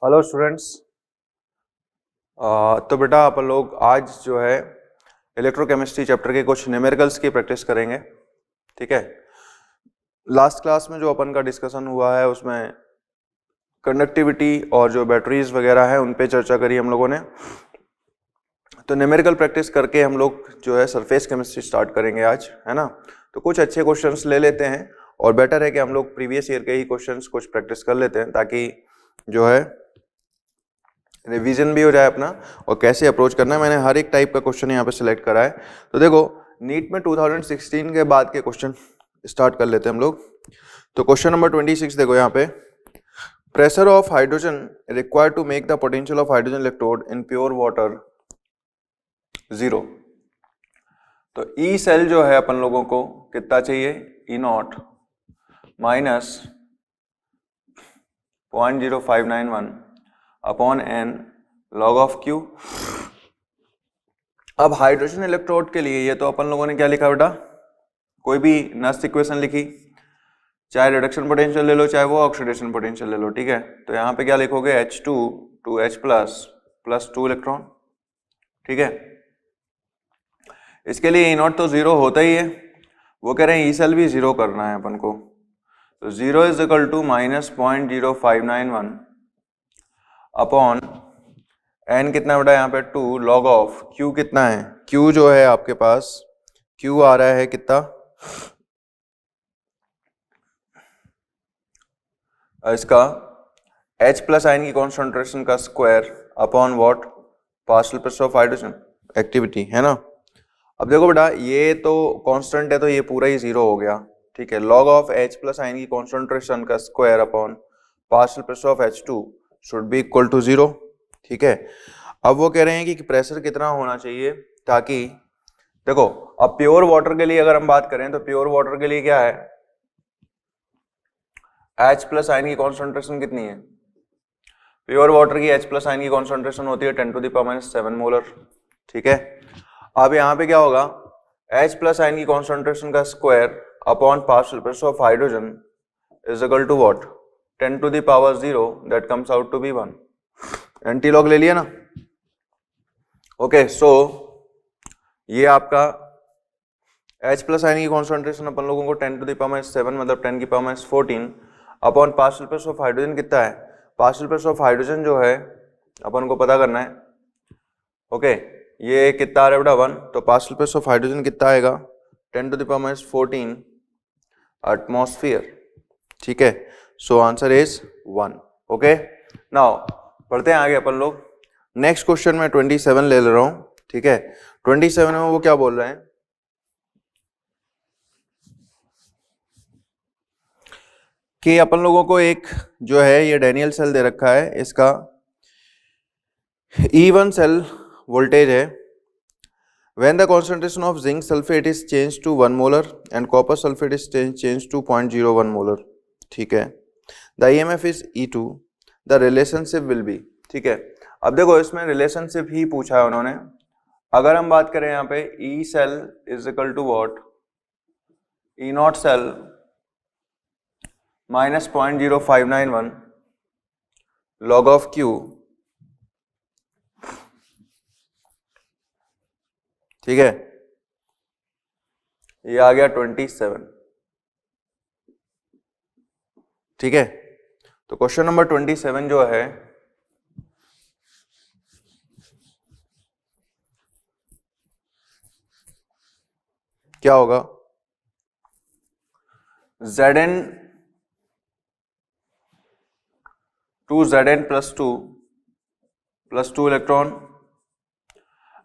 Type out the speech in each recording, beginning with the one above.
Hello students. तो बेटा अपन लोग आज जो है इलेक्ट्रोकेमिस्ट्री चैप्टर के कुछ न्यूमेरिकल्स की प्रैक्टिस करेंगे। ठीक है, लास्ट क्लास में जो अपन का डिस्कशन हुआ है उसमें कंडक्टिविटी और जो बैटरीज वगैरह है उन पे चर्चा करी हम लोगों ने। तो न्यूमेरिकल प्रैक्टिस करके हम लोग जो है सरफेस केमिस्ट्री स्टार्ट करेंगे आज, है ना। तो कुछ अच्छे क्वेश्चंस ले लेते हैं और बेटर है कि हम लोग प्रीवियस ईयर के ही क्वेश्चंस कुछ प्रैक्टिस कर लेते हैं ताकि जो है रिवीजन भी हो जाए अपना और कैसे अप्रोच करना है। मैंने हर एक टाइप का क्वेश्चन यहाँ पे सिलेक्ट करा है। तो देखो, नीट में 2016 के बाद के क्वेश्चन स्टार्ट कर लेते हैं हम लोग। तो क्वेश्चन नंबर 26 देखो यहाँ पे, pressure of hydrogen required to make the potential of hydrogen electrode in pure water 0। तो ई सेल जो है अपन लोगों को कितना चाहिए, E0 minus 0.0591 upon n log of Q। अब हाइड्रोजन इलेक्ट्रोड के लिए ये तो अपन लोगों ने क्या लिखा बेटा, कोई भी नस्ट इक्वेशन लिखी, चाहे रिडक्शन पोटेंशियल ले लो चाहे वो ऑक्सीडेशन पोटेंशियल ले लो। ठीक है, तो यहाँ पे क्या लिखोगे, H2 to H plus 2 electron. ठीक है, इसके लिए E0 तो 0 होता ही है, वो कह रहे हैं ई सेल भी 0 करना है अपन को। तो 0 is equal to minus 0.0591 upon n कितना बेटा यहाँ पे 2 log ऑफ Q कितना है, Q जो है आपके पास Q आ रहा है कितना, इसका H प्लस आयन की कॉन्सेंट्रेशन का square upon what, partial pressure of hydrogen activity, है ना। अब देखो बेटा, ये तो कांस्टेंट है तो ये पूरा ही 0 हो गया। ठीक है, log of H plus ion की कॉन्सेंट्रेशन का square upon partial pressure of H2 should be equal to 0। ठीक है, अब वो कह रहे हैं कि प्रेशर कितना होना चाहिए ताकि, देखो अब प्योर वाटर के लिए अगर हम बात करें तो प्योर वाटर के लिए क्या है, H प्लस आयन की कॉन्सेंट्रेशन कितनी है, प्योर वाटर की H प्लस आयन की कॉन्सेंट्रेशन होती है 10⁻⁷ मोलर। ठीक है, अब यहाँ पे क्या होगा, H प्लस आयन की कॉन्सेंट्रेशन का square upon partial pressure of hydrogen is equal to what, 10⁻�0 that comes out to be 1। Anti log ले लिया ना। ओके, सो ये आपका H प्लस आयन की कॉन्सेंट्रेशन अपन लोगों को 10⁻⁷ मतलब 10⁻14 upon partial pressure of hydrogen कितना है, पार्शियल प्रेशर ऑफ हाइड्रोजन जो है अपन को पता करना है। ओके, ये कितना आ रहा है बेटा 1, तो पार्शियल प्रेशर ऑफ हाइड्रोजन कितना आएगा 10⁻14 एटमॉस्फेयर। ठीक है, so answer is 1। Okay, now पढ़ते हैं आगे अपन लोग। नेक्स्ट क्वेश्चन में 27 ले रहा हूं। ठीक है, 27 में वो क्या बोल रहे हैं कि अपन लोगों को एक जो है ये डेनियल सेल दे रखा है, इसका E1 सेल वोल्टेज है। When the concentration of zinc sulfate is changed to 1 molar and copper sulfate is changed to 0.01 molar, ठीक है, the EMF is E2, the relationship will be। ठीक है, अब देखो इसमें रिलेशनशिप ही पूछा है उन्होंने। अगर हम बात करें यहाँ पे E cell is equal to what, E0 cell minus 0.0591 log of Q। ठीक है, ये आ गया 27। ठीक है, तो क्वेश्चन नंबर 27 जो है क्या होगा, Zn to Zn plus 2 electron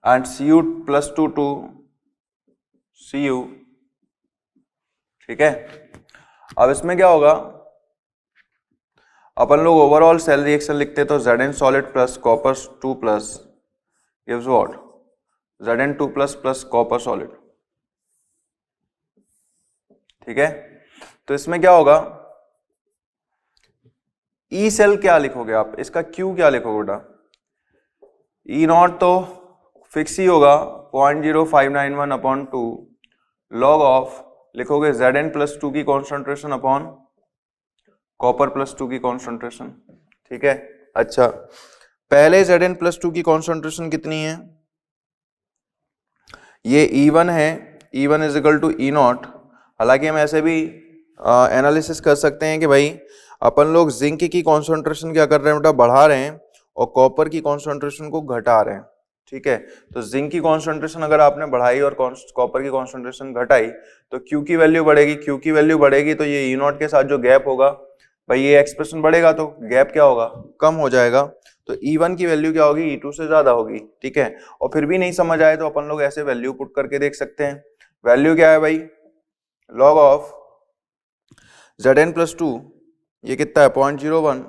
and Cu plus 2 to Cu। ठीक है, अब इसमें क्या होगा, अपन लोग ओवरऑल सेल रिएक्शन लिखते तो Zn solid plus copper 2 plus gives what, Zn2 plus copper solid. ठीक है, तो इसमें क्या होगा, ई सेल क्या लिखोगे आप, इसका क्यू क्या लिखोगे बेटा, E0 तो फिक्स ही होगा 0.0591 अपॉन 2 लॉग ऑफ लिखोगे Zn प्लस 2 की कॉन्सेंट्रेशन अपॉन कॉपर प्लस 2 की कॉन्सेंट्रेशन। ठीक है, अच्छा, पहले Zn+2 की कॉन्सेंट्रेशन कितनी है? ये E1 है, E1 is equal to E0। हालांकि हम ऐसे भी एनालिसिस कर सकते हैं कि भाई अपन लोग जिंक की कॉन्सेंट्रेशन क्या कर रहे हैं बेटा, बढ़ा रहे हैं, और कॉपर की कॉन्सेंट्रेशन को घटा रहे हैं। ठीक है, तो जिंक की कॉन्सेंट्रेशन अगर आपने बढ़ाई और कॉपर की कॉन्सेंट्रेशन घटाई तो क्यू की वैल्यू बढ़ेगी। क्यू की वैल्यू बढ़ेगी तो ये E0 के साथ जो गैप होगा भाई, ये एक्सप्रेशन बढ़ेगा तो गैप क्या होगा, कम हो जाएगा। तो E1 की वैल्यू क्या होगी, E2 से ज्यादा होगी। ठीक है, और फिर भी नहीं समझ आए तो अपन लोग ऐसे वैल्यू पुट करके देख सकते हैं। वैल्यू क्या है भाई, लॉग ऑफ Zn+2, ये कितना है 0.01।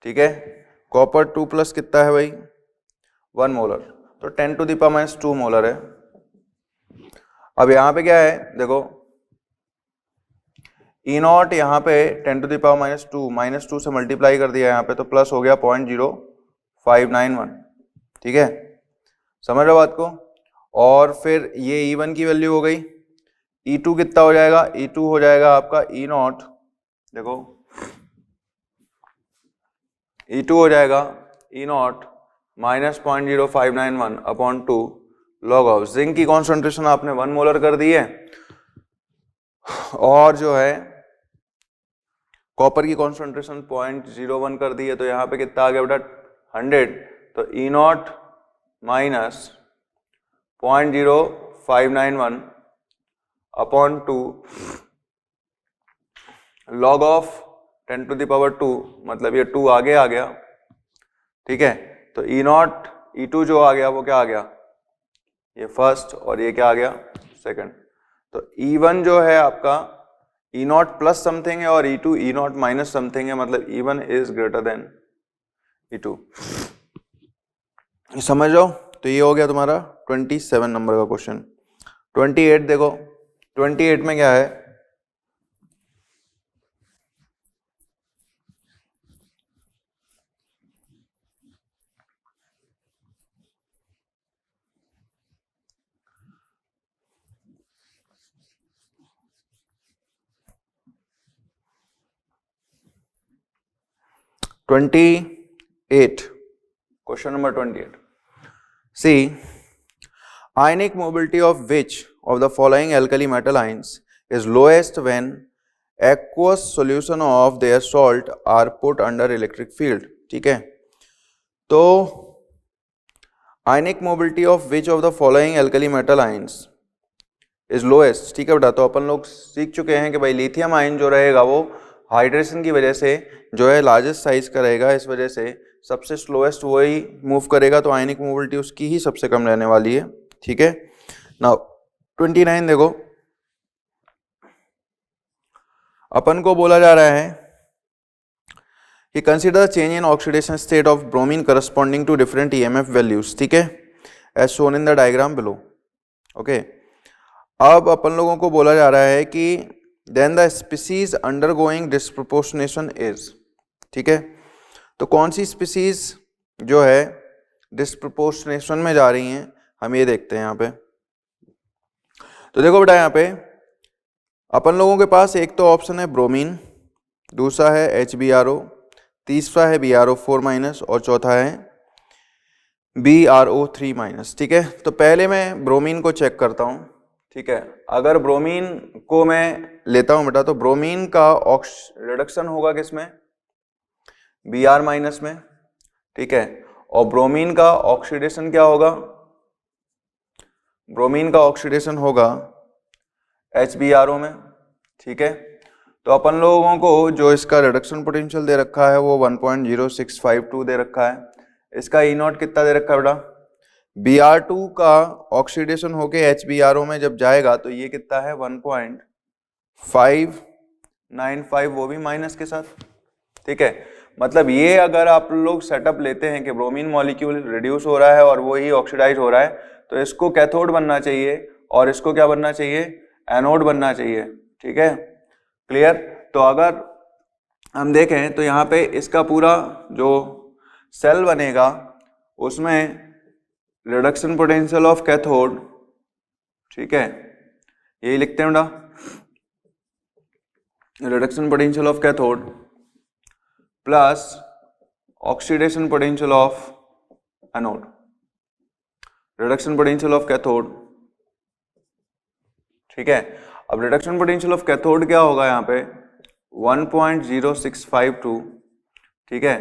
ठीक है, कॉपर 2 प्लस कितना है भाई 1 मोलर, तो 10⁻² मोलर है। अब यहाँ पे क्या है देखो, E0 यहाँ पे 10⁻², -2 से मल्टीप्लाई कर दिया यहाँ पे तो प्लस हो गया 0.0591। ठीक है, समझ रहे हो बात को। और फिर ये E1 की वैल्यू हो गई, E2 कितना हो जाएगा, E2 हो जाएगा आपका E0, देखो E2 हो जाएगा E0 -0.0591/2 लॉग ऑफ जिंक की कॉन्सेंट्रेशन आपने 1 मोलर कर दी है, और जो है कॉपर की कॉन्सेंट्रेशन 0.01 कर दी है, तो यहाँ पे कितना आ गया बेटा 100। तो E0 -0.0591/2 लॉग ऑफ 10⁻², मतलब ये 2 आगे आ गया। ठीक है, तो E2 जो आ गया वो क्या आ गया, ये फर्स्ट, और ये क्या आ गया सेकंड। तो E1 जो है आपका E0 प्लस समथिंग है और E2 E0 माइनस समथिंग है, मतलब E1 is greater than E2। समझ लो। तो ये हो गया तुम्हारा 27 नंबर का क्वेश्चन। 28 देखो, 28 में क्या है, question number 28। See, ionic mobility of which of the following alkali metal ions is lowest when aqueous solution of their salt are put under electric field? ठीक है, तो ionic mobility of which of the following alkali metal ions is lowest। ठीक है बेटा, तो अपन लोग सीख चुके हैं कि भाई लिथियम आयन जो रहेगा वो हाइड्रेशन की वजह से जो है लार्जेस्ट साइज का रहेगा, इस वजह से सबसे स्लोएस्ट वही मूव करेगा, तो आयनिक मोबिलिटी उसकी ही सबसे कम रहने वाली है। ठीक है, नाउ 29 देखो, अपन को बोला जा रहा है कि consider change in oxidation state of bromine corresponding to different EMF values. ठीक है, as shown in the diagram below. Okay, अब अपन लोगों को बोला जा रहा है कि then the species undergoing disproportionation is. ठीक है, तो कौन सी स्पीसीज जो है डिस्प्रोपोर्शनेशन में जा रही हैं, हम ये देखते हैं यहाँ पे। तो देखो बेटा, यहाँ पे अपन लोगों के पास एक तो ऑप्शन है ब्रोमीन, दूसरा है HBRO, तीसरा है BRO4- और चौथा है BRO3-। ठीक है, तो पहले मैं ब्रोमीन को चेक करता हूँ। ठीक है, अगर ब्रोमीन को मैं लेता हूँ बेटा, तो ब्रोमीन का रिडक्शन होगा किसमें, Br- में। ठीक है, और ब्रोमीन का ऑक्सीडेशन क्या होगा, ब्रोमीन का ऑक्सीडेशन होगा HBRO में। ठीक है, तो अपन लोगों को जो इसका रिडक्शन पोटेंशियल दे रखा है वो 1.0652 दे रखा है। इसका E0 कितना दे रखा है बेटा, Br2 का ऑक्सीडेशन होके HBRO में जब जाएगा तो ये कितना है 1.595, वो भी माइनस के साथ। ठीक है, मतलब ये अगर आप लोग सेटअप लेते हैं कि ब्रोमीन मॉलिक्यूल रिड्यूस हो रहा है और वो ही ऑक्सीडाइज हो रहा है, तो इसको कैथोड बनना चाहिए और इसको क्या बनना चाहिए, एनोड बनना चाहिए। ठीक है, क्लियर। तो अगर हम देखें तो यहाँ पे इसका पूरा जो सेल बनेगा उसमें रिडक्शन पोटेंशियल ऑफ कैथोड, ठीक है, यही लिखते हैं बेटा, reduction potential of cathode plus oxidation potential of anode, reduction potential of cathode, ठीक है। अब रिडक्शन पोटेंशियल ऑफ कैथोड क्या होगा यहाँ पे 1.0652, ठीक है,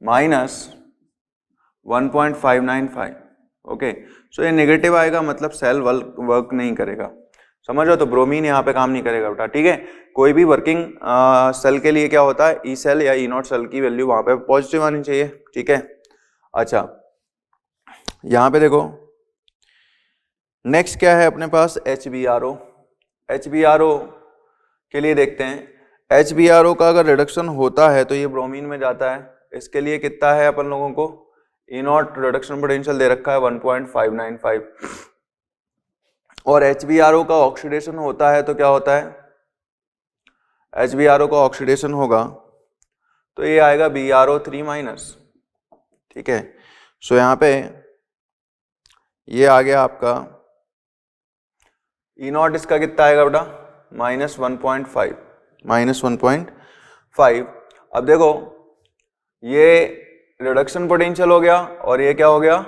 माइनस 1.595, ओके। सो ये नेगेटिव आएगा, मतलब सेल वर्क नहीं करेगा, समझो। तो ब्रोमीन यहाँ पे काम नहीं करेगा बेटा, ठीक है। कोई भी वर्किंग सेल के लिए क्या होता है, ई सेल या ई नॉट सेल की वैल्यू वहां पे पॉजिटिव आनी चाहिए, ठीक है। अच्छा, यहाँ पे देखो नेक्स्ट क्या है अपने पास, HBRO। HBRO के लिए देखते हैं, HBRO का अगर रिडक्शन होता है तो ये ब्रोमीन में जाता है। इसके लिए कितना है अपन लोगों को, ई नॉट रिडक्शन पोटेंशियल दे रखा है 1.595, और HBRO का ऑक्सीडेशन होता है तो क्या होता है, HBRO का ऑक्सीडेशन होगा तो ये आएगा BRO3 माइनस, ठीक है। सो यहाँ पे ये आ गया आपका ई नॉट, इसका कितना आएगा बेटा -1.5, -1.5। अब देखो ये रिडक्शन पोटेंशियल हो गया और ये क्या हो गया,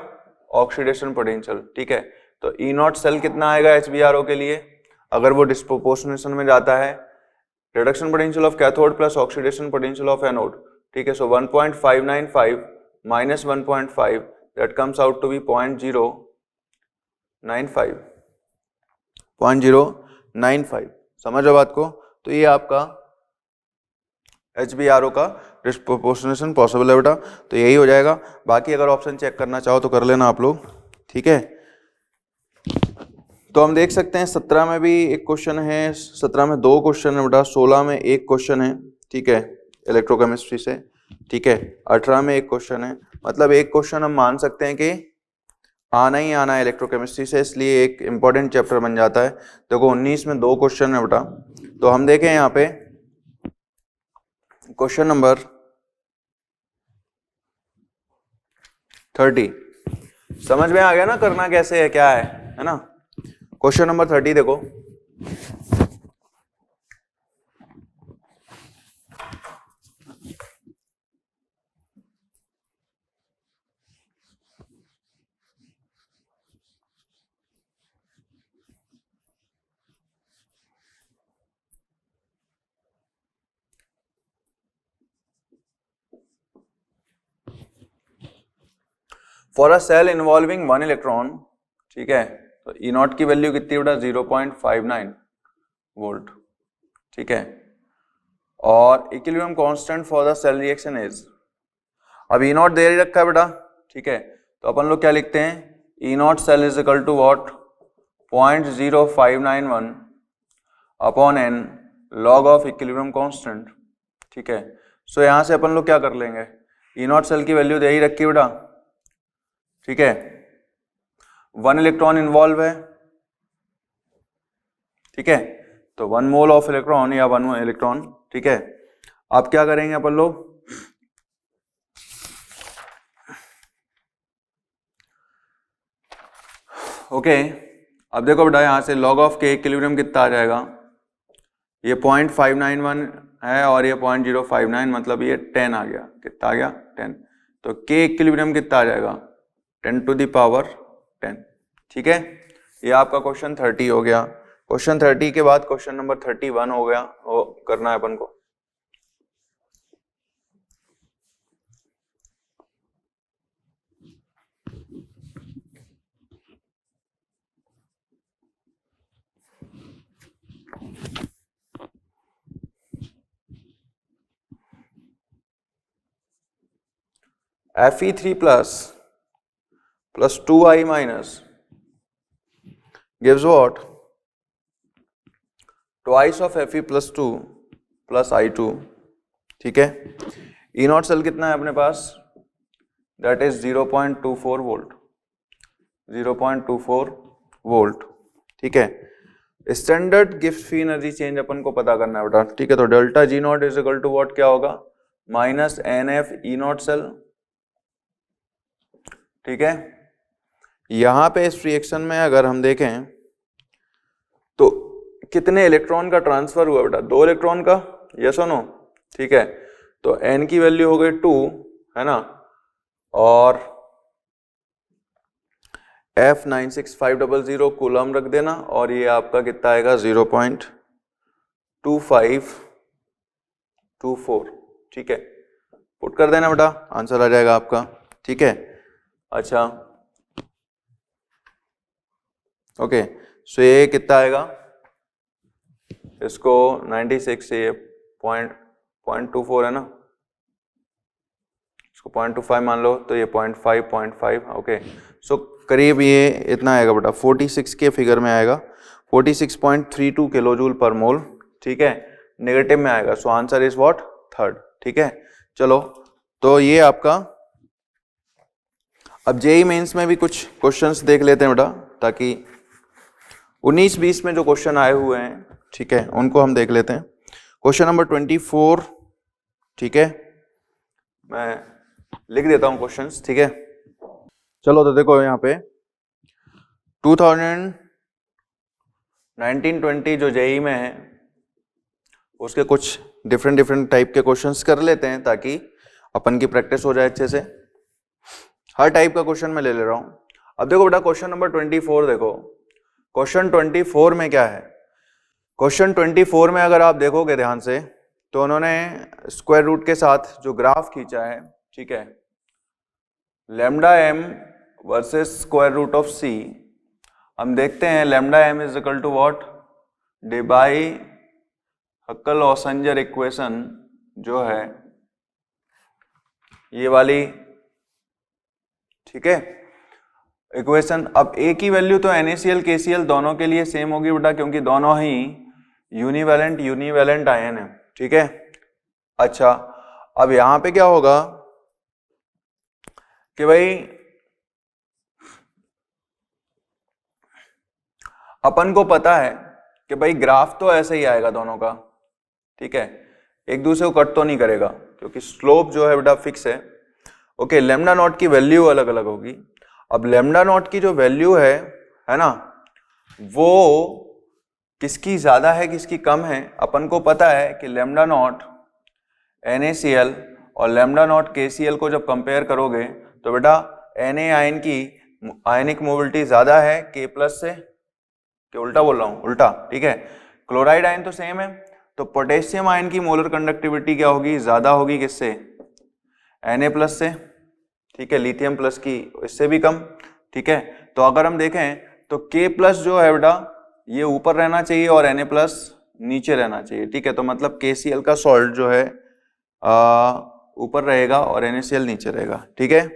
ऑक्सीडेशन पोटेंशियल, ठीक है। तो ई नॉट सेल कितना आएगा HBRO के लिए, अगर वो डिस्प्रोपोर्शनेशन में जाता है, reduction potential of cathode plus oxidation potential of anode, ठीक है। So 1.595 minus 1.5 that comes out to be 0.095, समझो बात को। तो ये आपका HBRO का डिस्प्रोपोर्शनेशन पॉसिबल है बेटा, तो यही हो जाएगा। बाकी अगर ऑप्शन चेक करना चाहो तो कर लेना आप लोग, ठीक है। तो हम देख सकते हैं 17 में भी एक क्वेश्चन है, 17 में 2 क्वेश्चन है बेटा, 16 में 1 क्वेश्चन है, ठीक है, इलेक्ट्रोकेमिस्ट्री से, ठीक है, 18 में 1 क्वेश्चन है। मतलब एक क्वेश्चन हम मान सकते हैं कि आना ही आना है इलेक्ट्रोकेमिस्ट्री से, इसलिए एक इंपॉर्टेंट चैप्टर बन जाता है। देखो 19 में 2 क्वेश्चन है बेटा, तो हम देखें यहाँ पे क्वेश्चन नंबर 30, समझ में आ गया ना करना कैसे है, क्या है ना। क्वेश्चन नंबर 30 देखो, for a cell involving 1 electron, ठीक है, तो ई नॉट की वैल्यू कितनी बेटा 0.59 वोल्ट, ठीक है, और equilibrium constant for the cell reaction is, अब ई नॉट दे रखा है बेटा, ठीक है। तो अपन लोग क्या लिखते हैं, E naught cell is equal to what 0.0591 upon n log of equilibrium constant, ठीक है। सो यहां से अपन लोग क्या कर लेंगे, ई नॉट सेल की वैल्यू दे ही रखी बेटा, ठीक है, 1 इलेक्ट्रॉन इन्वॉल्व है, ठीक है, तो 1 मोल ऑफ इलेक्ट्रॉन या 1 इलेक्ट्रॉन, ठीक है। अब क्या करेंगे अपन लोग, ओके, अब देखो बेटा यहां से log ऑफ के इक्विलिब्रियम कितना आ जाएगा, ये 0.591 है और ये 0.059, मतलब ये 10 आ गया, कितना आ गया 10, तो के इक्विलिब्रियम कितना आ जाएगा 10 टू द पावर 10, ठीक है। ये आपका क्वेश्चन 30 हो गया। क्वेश्चन 30 के बाद क्वेश्चन नंबर 31 हो गया, वो करना है अपन को। Fe3 plus 2I minus gives what? Twice of Fe plus 2 plus I2, ठीक है। ई नॉट सेल कितना है अपने पास, दैट इज 0.24 वोल्ट, 0.24 वोल्ट, ठीक है। Standard Gibbs free energy change अपन को पता करना है बेटा, ठीक है। तो delta G naught is equal to what, क्या होगा minus NF E naught cell, ठीक है। यहां पे इस रिएक्शन में अगर हम देखें तो कितने इलेक्ट्रॉन का ट्रांसफर हुआ बेटा, 2 इलेक्ट्रॉन का, यस और नो, ठीक है। तो n की वैल्यू हो गई 2, है ना, और F96500 कूलम रख देना, और ये आपका कितना आएगा 0.2524, ठीक है, पुट कर देना बेटा, आंसर आ जाएगा आपका, ठीक है। अच्छा ओके, सो ये कितना आएगा, इसको 96 से 0.24 है ना, इसको 0.25 मान लो, तो ये 0.5 ओके। सो करीब ये इतना आएगा बेटा, 46 के फिगर में आएगा, 46.32 किलो जूल पर मोल, ठीक है, नेगेटिव में आएगा। सो आंसर इज व्हाट, थर्ड, ठीक है। चलो तो ये आपका, अब जेई मेंस में भी कुछ क्वेश्चंस देख लेते हैं बेटा, ताकि 19-20 में जो क्वेश्चन आए हुए हैं, ठीक है, उनको हम देख लेते हैं। क्वेश्चन नंबर 24, ठीक है, मैं लिख देता हूं क्वेश्चंस, ठीक है। चलो तो देखो यहाँ पे 2019-20 जो जेई में है, उसके कुछ डिफरेंट टाइप के क्वेश्चंस कर लेते हैं, ताकि अपन की प्रैक्टिस हो जाए अच्छे से। हर टाइप का क्वेश्चन मैं ले रहा हूं। अब देखो बेटा क्वेश्चन नंबर 24, देखो क्वेश्चन 24 में क्या है, क्वेश्चन 24 में अगर आप देखोगे ध्यान से, तो उन्होंने स्क्वायर रूट के साथ जो ग्राफ खींचा है, ठीक है, lambda M versus square root of C, हम देखते हैं lambda M is equal to what, Debye Huckel Onsager equation जो है ये वाली, ठीक है, इक्वेशन। अब ए की वैल्यू तो NaCl KCl दोनों के लिए सेम होगी बेटा, क्योंकि दोनों ही यूनिवैलेंट आयन है, ठीक है। अच्छा अब यहां पे क्या होगा कि भाई अपन को पता है कि भाई ग्राफ तो ऐसे ही आएगा दोनों का, ठीक है, एक दूसरे को कट तो नहीं करेगा, क्योंकि स्लोप जो है बेटा फिक्स है। ओके, लैम्डा नॉट की वैल्यू अलग अलग होगी। अब लैम्डा नॉट की जो वैल्यू है ना, वो किसकी ज्यादा है किसकी कम है, अपन को पता है कि लैम्डा नॉट NaCl और लैम्डा नॉट KCl को जब कंपेयर करोगे, तो बेटा Na आयन की आयनिक मोबिलिटी ज्यादा है K प्लस से, कि उल्टा बोल रहा हूं, उल्टा, ठीक है। क्लोराइड आयन तो सेम है, तो पोटेशियम आयन की मोलर कंडक्टिविटी क्या होगी, ज्यादा होगी किससे, Na प्लस से, ठीक है, लिथियम प्लस की इससे भी कम, ठीक है। तो अगर हम देखें तो K प्लस जो है बेटा ये ऊपर रहना चाहिए और Na प्लस नीचे रहना चाहिए, ठीक है। तो मतलब KCl का सॉल्ट जो है ऊपर रहेगा और NaCl नीचे रहेगा, ठीक है।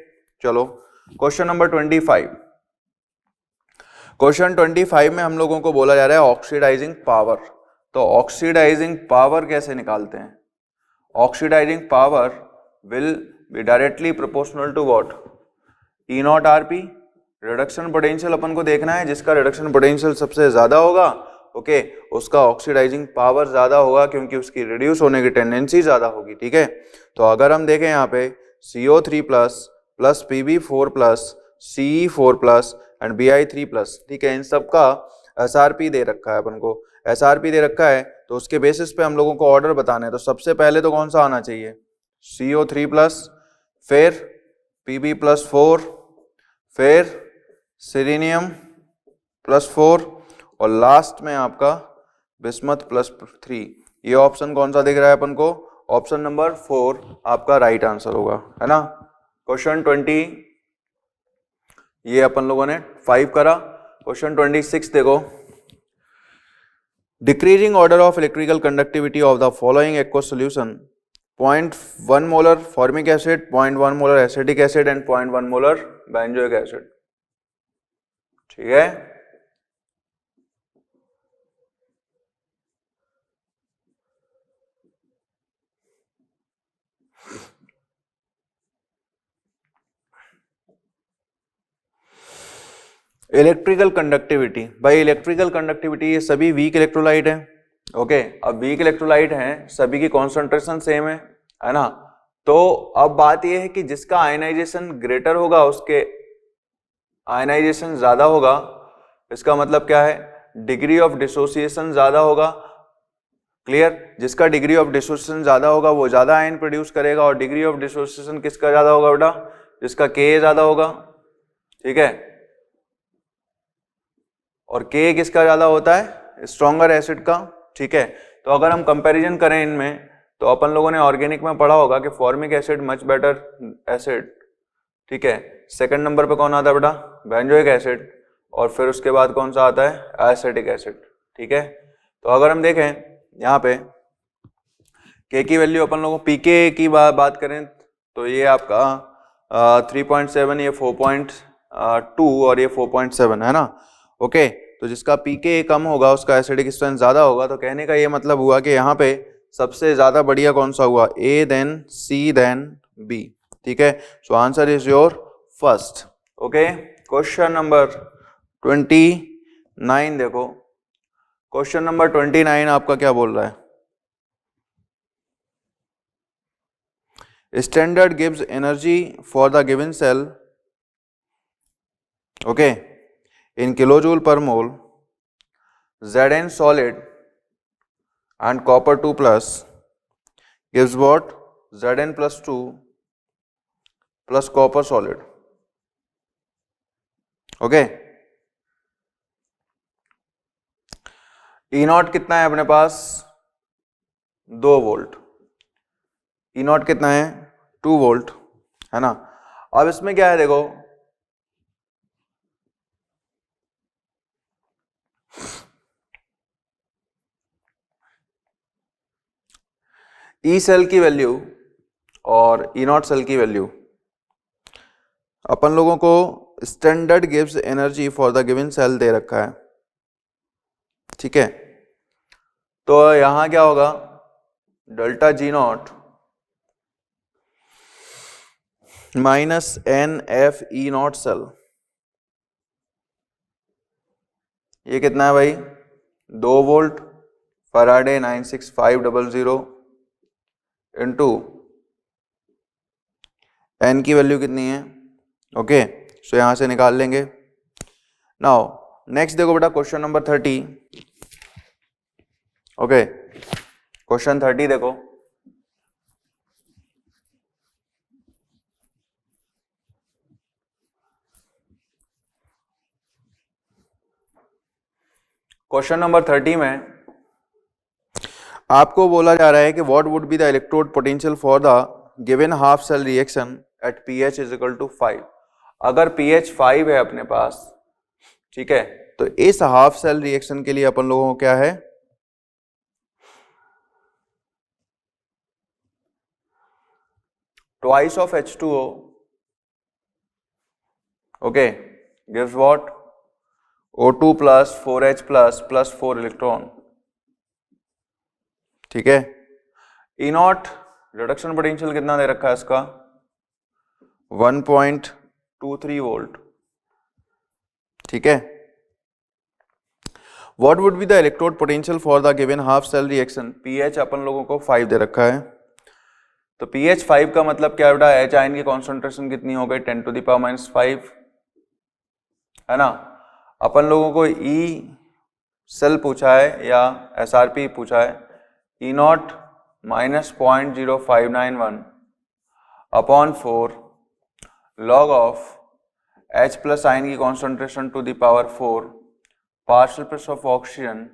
चलो क्वेश्चन नंबर 25, क्वेश्चन 25 में हम लोगों को बोला जा रहा है ऑक्सीडाइजिंग पावर। तो ऑक्सीडाइजिंग पावर कैसे निकालते हैं, oxidising power will be directly proportional to what, E naught RP। Reduction potential अपन को देखना है, जिसका रिडक्शन पोटेंशियल सबसे ज्यादा होगा, ओके, उसका ऑक्सीडाइजिंग पावर ज्यादा होगा, क्योंकि उसकी रिड्यूस होने की टेंडेंसी ज्यादा होगी, ठीक है। तो अगर हम देखें यहाँ पे CO3 plus plus Pb4 plus Ce4 plus and Bi3 plus, ठीक है, इन सब का SRP दे रखा है अपन को, SRP दे रखा है, तो उसके बेसिस पे हम लोगों को ऑर्डर बताना है। तो सबसे पहले तो कौन सा आना चाहिए, CO3 प्लस, फिर Pb प्लस 4, फिर सेलेनियम प्लस 4, और लास्ट में आपका बिस्मथ प्लस 3। ये ऑप्शन कौन सा दिख रहा है अपन को, ऑप्शन नंबर 4 आपका राइट आंसर होगा, है ना। क्वेश्चन 20 ये अपन लोगों ने 5 करा। क्वेश्चन 26 देखो, decreasing order of electrical conductivity of the following aqueous solution, 0.1 molar formic acid, 0.1 molar acetic acid and 0.1 molar benzoic acid, ठीक है। इलेक्ट्रिकल कंडक्टिविटी, भाई इलेक्ट्रिकल कंडक्टिविटी ये सभी वीक इलेक्ट्रोलाइट है, ओके। अब वीक इलेक्ट्रोलाइट हैं, सभी की कॉन्सेंट्रेशन सेम है ना। तो अब बात यह है कि जिसका आयनाइजेशन ग्रेटर होगा उसके आयनाइजेशन ज्यादा होगा, इसका मतलब क्या है, डिग्री ऑफ डिसोसिएशन ज्यादा होगा, क्लियर? जिसका डिग्री ऑफ डिसोसिएशन ज्यादा होगा वो ज्यादा आयन प्रोड्यूस करेगा, और डिग्री ऑफ डिसोसिएशन किसका ज्यादा होगा बेटा? जिसका Ka ज्यादा होगा, ठीक है। और Ka किसका ज्यादा होता है? स्ट्रॉन्गर एसिड का, ठीक है। तो अगर हम कंपैरिजन करें इनमें, तो अपन लोगों ने ऑर्गेनिक में पढ़ा होगा कि formic acid much better acid, ठीक है। सेकंड नंबर पे कौन आता है बेटा? बेंजोइक एसिड, और फिर उसके बाद कौन सा आता है? एसिटिक एसिड, ठीक है। तो अगर हम देखें यहाँ पे K की वैल्यू अपन लोगों पीके की बात करें तो ये आपका 3.7, ये 4.2 और ये 4.7 है ना, ओके। तो जिसका पीके कम होगा उसका एसिडिक स्ट्रेंथ ज्यादा होगा। तो कहने का ये मतलब हुआ कि यहाँ पे सबसे ज्यादा बढ़िया कौन सा हुआ? A then C then B, ठीक है। So answer is your first, okay. Question number 29 देखो, क्वेश्चन नंबर 29 आपका क्या बोल रहा है? Standard gives energy for the given cell, okay, in kilojoule per mole. Zn solid and copper 2 plus gives what? Zn plus 2 plus copper solid, okay. E not कितना है अपने पास? 2 volt. E not कितना है? 2 वोल्ट, है ना। अब इसमें क्या है देखो, ई सेल की वैल्यू और ई नॉट सेल की वैल्यू अपन लोगों को स्टैंडर्ड गिव्स energy for the given cell दे रखा है, ठीक है। तो यहां क्या होगा? Delta G naught minus N F E naught cell, ये कितना है भाई? 2 वोल्ट फैराडे 96500 इंटू एन की वैल्यू कितनी है, ओके। सो यहां से निकाल लेंगे। नाउ नेक्स्ट देखो बेटा, क्वेश्चन नंबर 30, ओके। क्वेश्चन 30 देखो, क्वेश्चन नंबर 30 में आपको बोला जा रहा है कि what would be the electrode potential for the given half cell reaction at pH is equal to 5। अगर pH 5 है अपने पास, ठीक है, तो इस हाफ सेल रिएक्शन के लिए अपन लोगों को क्या है? Twice of H2O, okay, gives what? O2 plus 4H plus plus 4 electron, ठीक है। ई नॉट रिडक्शन पोटेंशियल कितना दे रखा है इसका? 1.23 वोल्ट, ठीक है। What would be the electrode potential for the given half cell reaction? pH अपन लोगों को 5 दे रखा है, तो pH 5 का मतलब क्या बेटा? H आयन की कॉन्सेंट्रेशन कितनी हो गई? 10⁻⁵, है ना। अपन लोगों को E सेल पूछा है या SRP पूछा है, E naught minus 0.0591 upon 4 log of H plus ion की concentration to the power 4 partial pressure of oxygen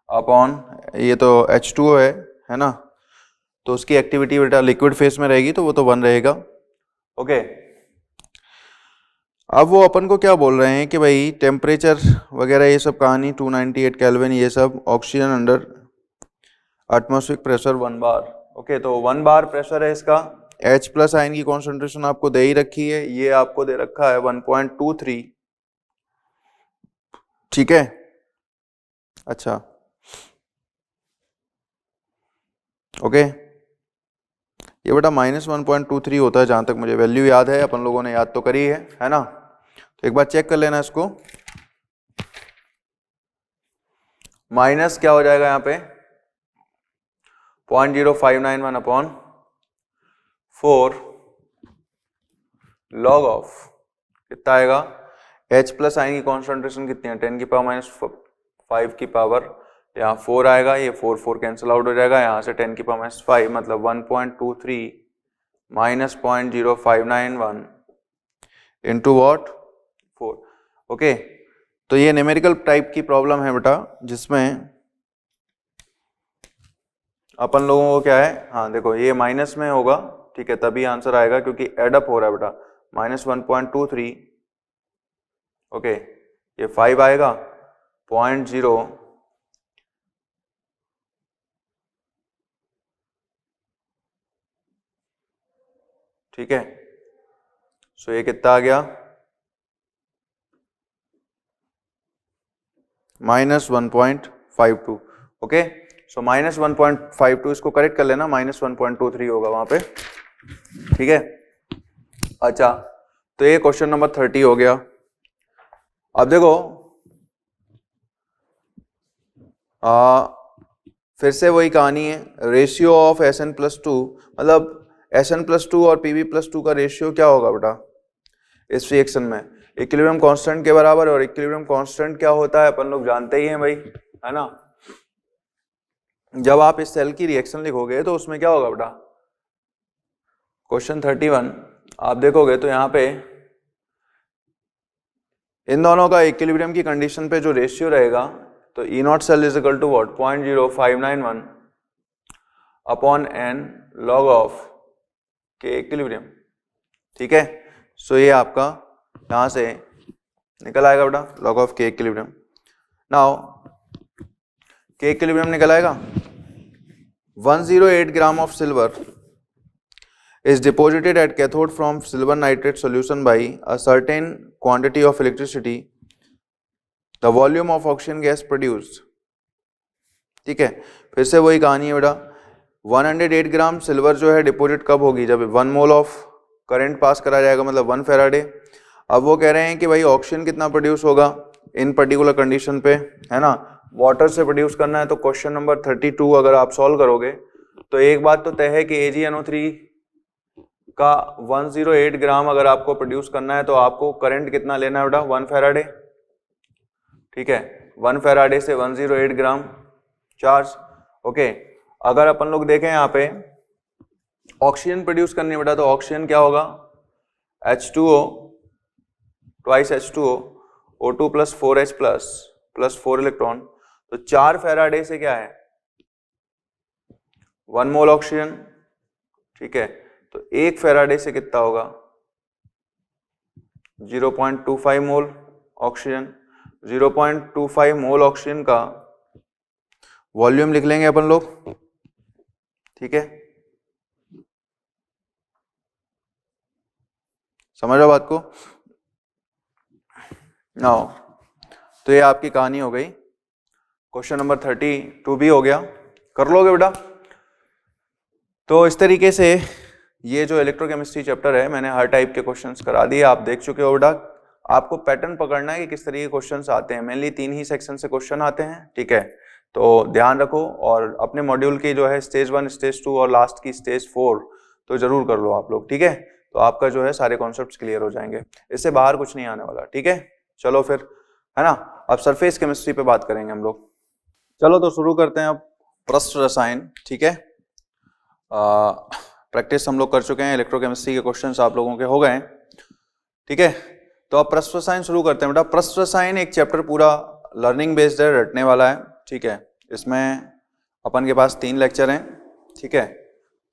upon, ये तो H2O है ना, तो उसकी एक्टिविटी बेटा लिक्विड फेस में रहेगी तो वो तो 1 रहेगा, ओके। अब वो अपन को क्या बोल रहे हैं कि भाई टेम्परेचर वगैरह ये सब कहानी 298 केल्विन, ये सब ऑक्सीजन अंडर एटमॉस्फेरिक प्रेशर 1 बार, ओके। तो 1 बार प्रेशर है इसका। H प्लस आयन की कॉन्सेंट्रेशन आपको दे ही रखी है, ये आपको दे रखा है 1.23, ठीक है। अच्छा, ओके, ये बेटा -1.23 होता है जहां तक मुझे वैल्यू याद है, अपन लोगों ने याद तो करी है ना। तो एक बार चेक कर लेना इसको। माइनस क्या हो जाएगा यहाँ पे? 0.0591 अपॉन 4 लॉग ऑफ, कितना आएगा? H प्लस आयन की कॉन्सेंट्रेशन कितनी है? 10⁻⁵ की पावर यहाँ 4 आएगा, ये 4 4 कैंसिल आउट हो जाएगा, यहाँ से 10 की पावर -5 मतलब 1.23 माइनस 0.0591 इंटू वॉट 4। ओके, तो ये न्यूमेरिकल टाइप की प्रॉब्लम है बेटा, जिसमें अपन लोगों को क्या है, हाँ देखो ये माइनस में होगा, ठीक है, तभी आंसर आएगा क्योंकि एडअप हो रहा है बेटा, -1.23, ओके, ये 5 आएगा 0.0 ठीक है, सो ये कितना आ गया, -1.52, ओके, सो -1.52, इसको करेक्ट कर लेना, -1.23 होगा वहां पे, ठीक है। अच्छा, तो ये क्वेश्चन नंबर 30 हो गया। अब देखो फिर से वही कहानी है, रेशियो ऑफ Sn+2, मतलब Sn+2 और Pb+2 का रेशियो क्या होगा बेटा इस रिएक्शन में, इक्विलिब्रियम कांस्टेंट के बराबर, और इक्विलिब्रियम कांस्टेंट क्या होता है अपन लोग जानते ही हैं भाई, है ना। जब आप इस सेल की रिएक्शन लिखोगे तो उसमें क्या होगा बेटा, क्वेश्चन 31 आप देखोगे तो यहाँ पे इन दोनों का इक्विलिब्रियम की कंडीशन पे जो रेशियो रहेगा, तो E0 cell is equal to what 0.0591 upon n log of K equilibrium, ठीक है। सो ये आपका यहां से निकल आएगा बेटा log of K equilibrium. Now के इक्विलिब्रियम निकल आएगा, 108 gram of silver is deposited at cathode from silver nitrate solution by a certain quantity of electricity, the volume of oxygen gas produced, ठीक है। फिर से वही कहानी है बेटा, 108 ग्राम सिल्वर जो है डिपोजिट कब होगी, जब 1 मोल ऑफ करंट पास करा जाएगा, मतलब 1 फैराडे। अब वो कह रहे हैं कि भाई ऑक्सीजन कितना प्रोड्यूस होगा इन पर्टिकुलर कंडीशन पे, है ना, वाटर से प्रोड्यूस करना है। तो क्वेश्चन नंबर 32 अगर आप सॉल्व करोगे तो एक बात तो तय है कि AgNO3 का 108 ग्राम अगर आपको प्रोड्यूस करना है तो आपको करंट कितना लेना है बेटा, 1 फैराडे, ठीक है, 1 फैराडे से 108 ग्राम चार्ज, ओके। अगर अपन लोग देखें यहाँ पे ऑक्सीजन प्रोड्यूस करनी है बेटा, तो ऑक्सीजन क्या होगा, H2O twice H2O, O2 plus 4H plus 4 electron, तो 4 फैराडे से क्या है 1 मोल ऑक्सीजन, ठीक है। तो 1 फैराडे से कितना होगा 0.25 मोल ऑक्सीजन। 0.25 मोल ऑक्सीजन का वॉल्यूम लिख लेंगे अपन लोग, ठीक है, समझ लो बात को। नाउ तो ये आपकी कहानी हो गई, क्वेश्चन नंबर 32 भी हो गया, कर लोगे बेटा। तो इस तरीके से ये जो इलेक्ट्रोकेमिस्ट्री चैप्टर है मैंने हर टाइप के क्वेश्चंस करा दिए, आप देख चुके हो बेटा। आपको पैटर्न पकड़ना है कि किस तरीके के क्वेश्चंस आते हैं, मेनली 3 ही सेक्शन से क्वेश्चन आते हैं, ठीक है। तो ध्यान रखो, और अपने मॉड्यूल की जो है स्टेज 1 स्टेज 2 और लास्ट की स्टेज 4 तो जरूर कर लो आप लोग, ठीक है। तो आपका जो है सारे कॉन्सेप्ट्स क्लियर हो जाएंगे, इससे बाहर कुछ नहीं आने वाला, ठीक है। चलो फिर, है ना, अब सरफेस केमिस्ट्री पे बात करेंगे हम लोग। चलो तो शुरू करते हैं अब प्रस्थ रसायन, ठीक है। प्रैक्टिस हम लोग कर चुके हैं, इलेक्ट्रोकेमिस्ट्री के क्वेश्चंस आप लोगों के हो गए, ठीक है। तो अब प्रस्थ रसायन शुरू करते हैं बेटा। प्रस्थ रसायन एक चैप्टर पूरा लर्निंग बेस्ड है, रटने वाला है, ठीक है। इसमें अपन के पास 3 लेक्चर हैं, ठीक है,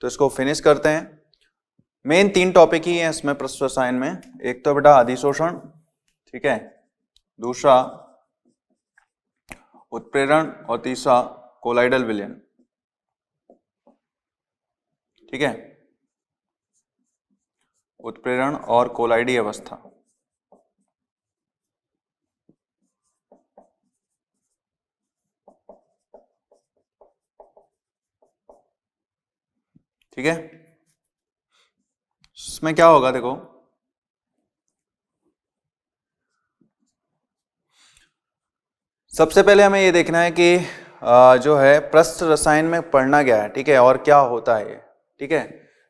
तो इसको फिनिश करते हैं। मेन 3 टॉपिक ही हैं इसमें प्रस्थ रसायन में, एक तो बेटा अधिशोषण, ठीक है, दूसरा उत्प्रेरण और तीसरा कोलाइडल विलयन, ठीक है, उत्प्रेरण और कोलाइडी अवस्था। ठीक है, इसमें क्या होगा देखो, सबसे पहले हमें ये देखना है कि जो है प्रस्थ रसायन में पढ़ना क्या है, ठीक है, और क्या होता है, ठीक है।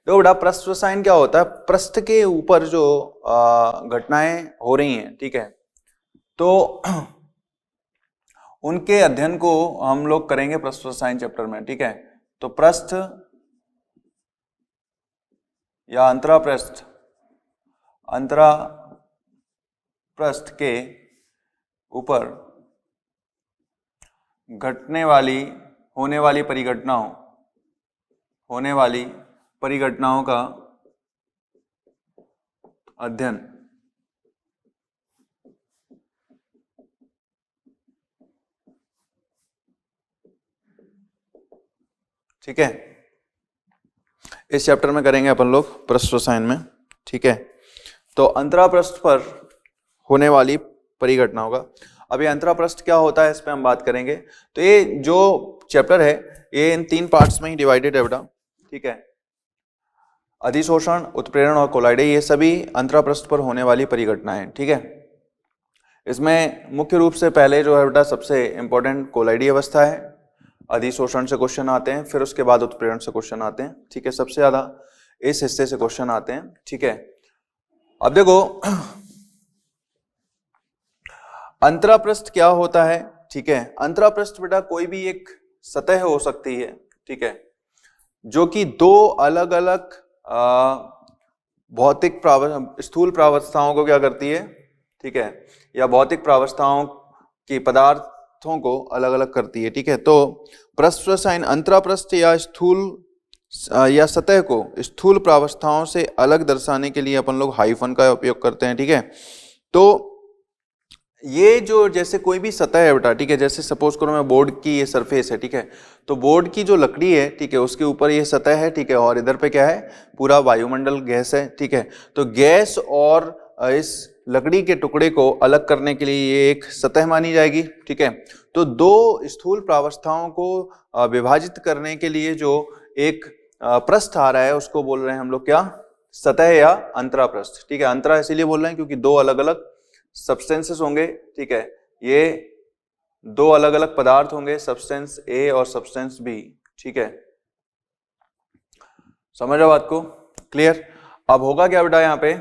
तो बेटा प्रस्थ रसायन क्या होता है, प्रस्थ के ऊपर जो घटनाएं हो रही हैं, ठीक है, तो उनके अध्ययन को हम लोग करेंगे पृष्ठ रसायन चैप्टर में, ठीक है। तो पृष्ठ या अंतरापृष्ठ, अंतरापृष्ठ के ऊपर होने वाली परिघटनाओं का अध्ययन, ठीक है। इस चैप्टर में करेंगे अपन लोग पृष्ठ रसायन में, ठीक है। तो अंतरापृष्ठ पर होने वाली परिघटनाओं का, अब ये अंतरापृष्ठ क्या होता है इस पे हम बात करेंगे। तो ये जो चैप्टर है ये इन 3 पार्ट्स में ही डिवाइडेड है बेटा, ठीक है। अधिशोषण, उत्प्रेरण और कोलाइडे, ये सभी अंतरापृष्ठ पर होने वाली परिघटनाएं, ठीक है। इसमें मुख्य रूप से पहले जो है बेटा सबसे इंपॉर्टेंट कोलाइडी अवस्था है, अधिशोषण से क्वेश्चन आते हैं, फिर उसके बाद उत्प्रेरण से क्वेश्चन आते हैं, ठीक है। सबसे ज्यादा इस हिस्से से क्वेश्चन आते हैं, ठीक है। अब देखो अंतरापृष्ठ क्या होता है, ठीक है। अंतरापृष्ठ बेटा कोई भी एक सतह हो सकती है, ठीक है, जो कि 2 अलग अलग भौतिक स्थूल प्रावस्थाओं को क्या करती है, ठीक है, या भौतिक प्रावस्थाओं की पदार्थों को अलग अलग करती है, ठीक है। तो पृष्ठ रसायन अंतरापृष्ठ या या सतह को स्थूल प्रावस्थाओं से अलग दर्शाने के लिए अपन लोग हाइफन का उपयोग करते हैं, ठीक है। तो ये जो जैसे कोई भी सतह है बेटा, ठीक है, जैसे सपोज करो मैं बोर्ड की ये सरफेस है, ठीक है, तो बोर्ड की जो लकड़ी है, ठीक है, उसके ऊपर ये सतह है, ठीक है, और इधर पे क्या है, पूरा वायुमंडल गैस है, ठीक है। तो गैस और इस लकड़ी के टुकड़े को अलग करने के लिए ये एक सतह मानी जाएगी, ठीक है। तो 2 स्थूल प्रावस्थाओं को विभाजित करने के लिए जो एक पृष्ठ आ रहा है उसको बोल रहे हैं हम लोग क्या, सतह या अंतरापृष्ठ, ठीक है। अंतरा इसीलिए बोल रहे हैं क्योंकि 2 अलग अलग सब्सटेंसेस होंगे, ठीक है, ये 2 अलग अलग पदार्थ होंगे, सब्सटेंस ए और सब्सटेंस बी, ठीक है। समझ रहे बात को, क्लियर। अब होगा क्या बेटा यहाँ पे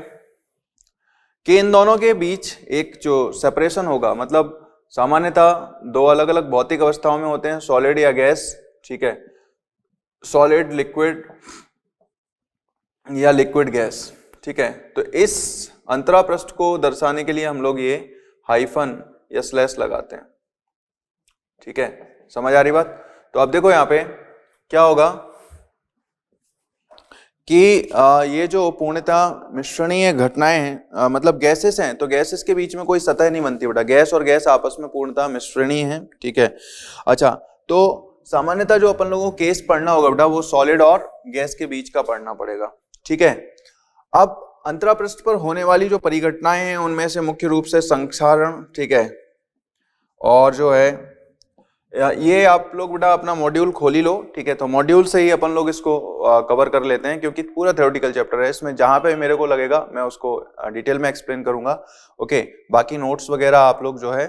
कि इन दोनों के बीच एक जो सेपरेशन होगा, मतलब सामान्यतः 2 अलग अलग भौतिक अवस्थाओं में होते हैं, सॉलिड या गैस, ठीक है, सॉलिड लिक्विड या लिक्विड गैस, ठीक है। तो इस अंतरापृष्ठ को दर्शाने के लिए हम लोग ये हाइफन या स्लैश लगाते हैं, ठीक है। समझ आ रही बात। तो अब देखो यहाँ पे क्या होगा कि ये जो पूर्णतः मिश्रणीय घटनाएं हैं, मतलब गैसेस हैं, तो गैसेस के बीच में कोई सतह नहीं बनती बेटा, गैस और गैस आपस में पूर्णतः मिश्रणीय है, ठीक है। अच्छा, तो सामान्यतः जो अपन लोगों को केस पढ़ना होगा बेटा वो सॉलिड और गैस के बीच का पढ़ना पड़ेगा, ठीक है। अब अंतरापृष्ठ पर होने वाली जो परिघटनाएं हैं उनमें से मुख्य रूप से संक्षारण, ठीक है, और जो है ये आप लोग बेटा अपना मॉड्यूल खोल ही लो, ठीक है। तो मॉड्यूल से ही अपन लोग इसको कवर कर लेते हैं क्योंकि पूरा थ्योरेटिकल चैप्टर है, इसमें जहां पे मेरे को लगेगा मैं उसको डिटेल में एक्सप्लेन करूंगा, ओके। बाकी नोट्स वगैरह आप लोग जो है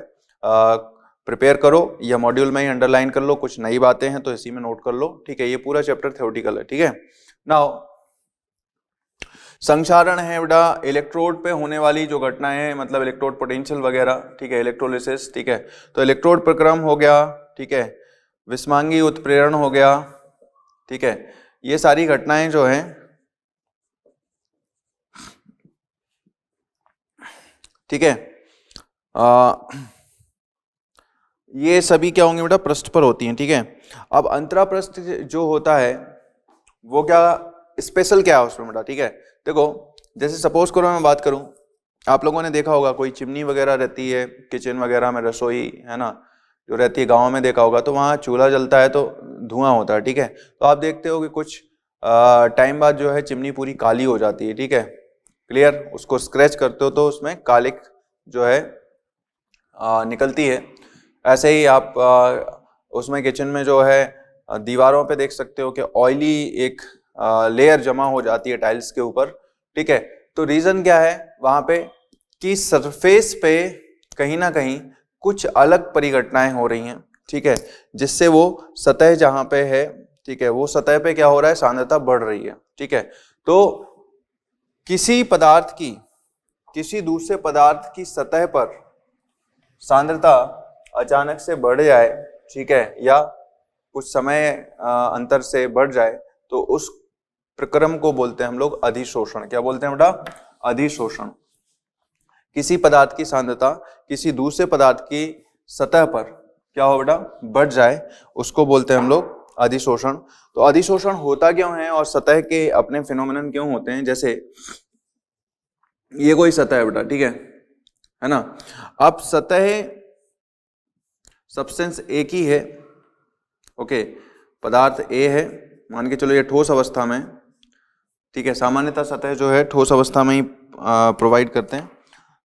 प्रिपेयर करो या मॉड्यूल में ही अंडरलाइन कर लो, कुछ नई बातें हैं तो इसी में नोट कर लो, ठीक है। ये पूरा चैप्टर थ्योरेटिकल है, ठीक है। नाउ संक्षारण है बेटा इलेक्ट्रोड पे होने वाली जो घटनाएं हैं, मतलब इलेक्ट्रोड पोटेंशियल वगैरह, ठीक है, इलेक्ट्रोलिसिस, ठीक है। तो इलेक्ट्रोड प्रक्रम हो गया, ठीक है, विस्मांगी उत्प्रेरण हो गया, ठीक है। ये सारी घटनाएं जो हैं, ठीक है, ये सभी क्या होंगे बेटा, पृष्ठ पर होती हैं, ठीक है। अब अंतरापृष्ठ जो होता है वो क्या स्पेशल क्या है उसमें बेटा, ठीक है। देखो जैसे सपोज करो मैं बात करूं, आप लोगों ने देखा होगा कोई चिमनी वगैरह रहती है किचन वगैरह में, रसोई है ना जो रहती है, गाँव में देखा होगा, तो वहाँ चूल्हा जलता है तो धुआं होता है, ठीक है। तो आप देखते हो कि कुछ टाइम बाद जो है चिमनी पूरी काली हो जाती है, ठीक है, क्लियर। उसको स्क्रैच करते हो तो उसमें कालिक जो है निकलती है। ऐसे ही आप उसमें किचन में जो है दीवारों पे देख सकते हो कि ऑयली एक लेयर जमा हो जाती है टाइल्स के ऊपर, ठीक है। तो रीजन क्या है वहां पे कि सरफेस पे कहीं ना कहीं कुछ अलग परिघटनाएं हो रही हैं, ठीक है, जिससे वो सतह जहां पे है, ठीक है, वो सतह पे क्या हो रहा है, सांद्रता बढ़ रही है, ठीक है। तो किसी पदार्थ की किसी दूसरे पदार्थ की सतह पर सांद्रता अचानक से बढ़ जाए, ठीक है, या कुछ समय अंतर से बढ़ जाए, तो उस प्रक्रम को बोलते हैं हम लोग अधिशोषण। क्या बोलते हैं बेटा? अधिशोषण। किसी पदार्थ की सांद्रता किसी दूसरे पदार्थ की सतह पर क्या हो बेटा? बढ़ जाए, उसको बोलते हैं हम लोग अधिशोषण। तो अधिशोषण होता क्यों है और सतह के अपने फिनोमेनन क्यों होते हैं? जैसे ये कोई सतह है बेटा, ठीक है ना। अब सतह सब्सटेंस एक ही है, ओके, पदार्थ ए है, मान के चलो ये ठोस अवस्था में, ठीक है, सामान्यतः सतह जो है ठोस अवस्था में ही प्रोवाइड करते हैं।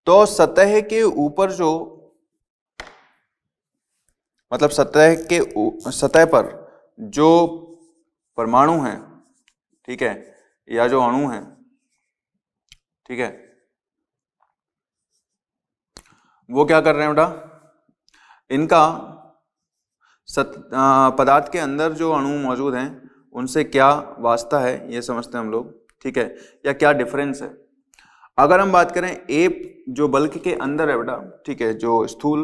तो सतह के ऊपर जो, मतलब सतह पर जो परमाणु हैं, ठीक है, या जो अणु हैं, ठीक है, वो क्या कर रहे हैं बेटा? इनका पदार्थ के अंदर जो अणु मौजूद हैं उनसे क्या वास्ता है ये समझते हैं हम लोग, ठीक है, या क्या डिफरेंस है। अगर हम बात करें ए जो बल्क के अंदर है बेटा, ठीक है, जो स्थूल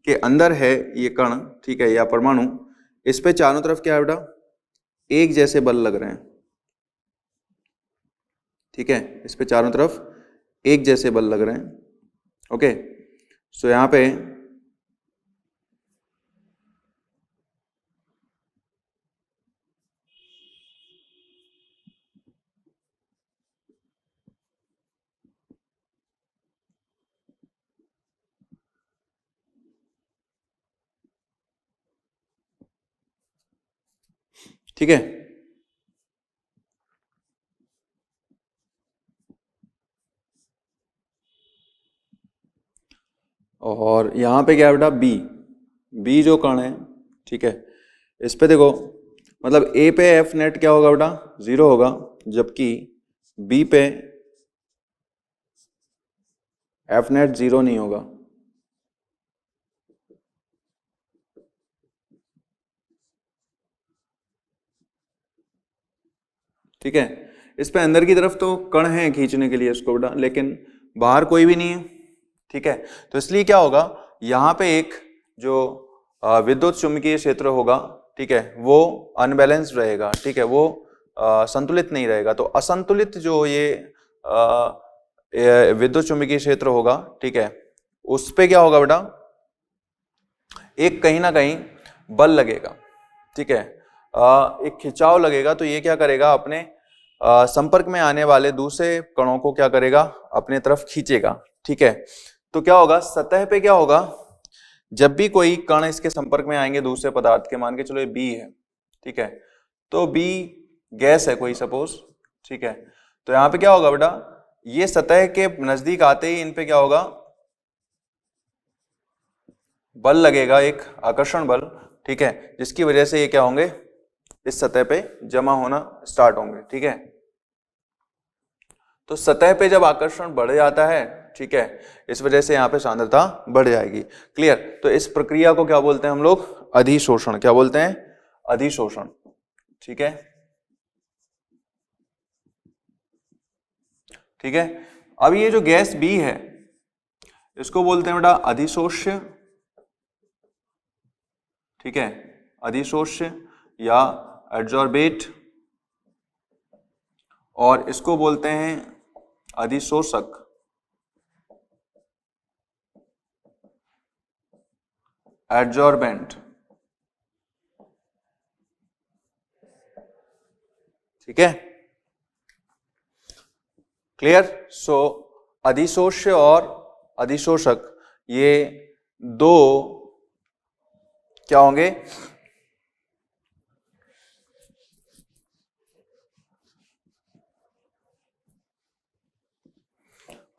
के अंदर है ये कण, ठीक है, या परमाणु, इस पे चारों तरफ क्या है बेटा? एक जैसे बल लग रहे हैं, ठीक है, इस पे चारों तरफ एक जैसे बल लग रहे हैं, ओके। सो यहाँ पे ठीक है, और यहाँ पे क्या है बेटा? बी जो कण है, ठीक है, इस पे देखो, मतलब ए पे एफ नेट क्या होगा बेटा? 0 होगा, जबकि बी पे एफ नेट 0 नहीं होगा। ठीक है, इस पे अंदर की तरफ तो कण है खींचने के लिए इसको बेटा, लेकिन बाहर कोई भी नहीं है, ठीक है। तो इसलिए क्या होगा, यहाँ पे एक जो विद्युत चुंबकीय क्षेत्र होगा, ठीक है, वो अनबैलेंस्ड रहेगा, ठीक है, वो संतुलित नहीं रहेगा। तो असंतुलित जो ये विद्युत चुंबकीय क्षेत्र होगा, ठीक है, उस पे क्या होगा बेटा? एक कहीं ना कहीं बल लगेगा, ठीक है, एक खिंचाव लगेगा। तो ये क्या करेगा? अपने संपर्क में आने वाले दूसरे कणों को क्या करेगा? अपने तरफ खींचेगा, ठीक है। तो क्या होगा सतह पे? क्या होगा, जब भी कोई कण इसके संपर्क में आएंगे दूसरे पदार्थ के, मान के चलो ये बी है, ठीक है, तो बी गैस है कोई, सपोज, ठीक है, तो यहाँ पे क्या होगा बेटा? ये सतह के नजदीक आते ही इन पे क्या होगा? बल लगेगा, एक आकर्षण बल, ठीक है, जिसकी वजह से ये क्या होंगे? इस सतह पे जमा होना स्टार्ट होंगे, ठीक है। तो सतह पे जब आकर्षण बढ़ जाता है, ठीक है, इस वजह से यहाँ पे सांद्रता बढ़ जाएगी। क्लियर? तो इस प्रक्रिया को क्या बोलते हैं हम लोग? अधिशोषण। क्या बोलते हैं? अधिशोषण, ठीक है, ठीक है। अब ये जो गैस बी है इसको बोलते हैं बेटा अधिशोष्य, ठीक है, अधिशोष्य या एड्जॉर्बेट, और इसको बोलते हैं अधिशोषक, एड्जॉर्बेंट, ठीक है, क्लियर? सो अधिशोष्य और अधिशोषक ये दो क्या होंगे?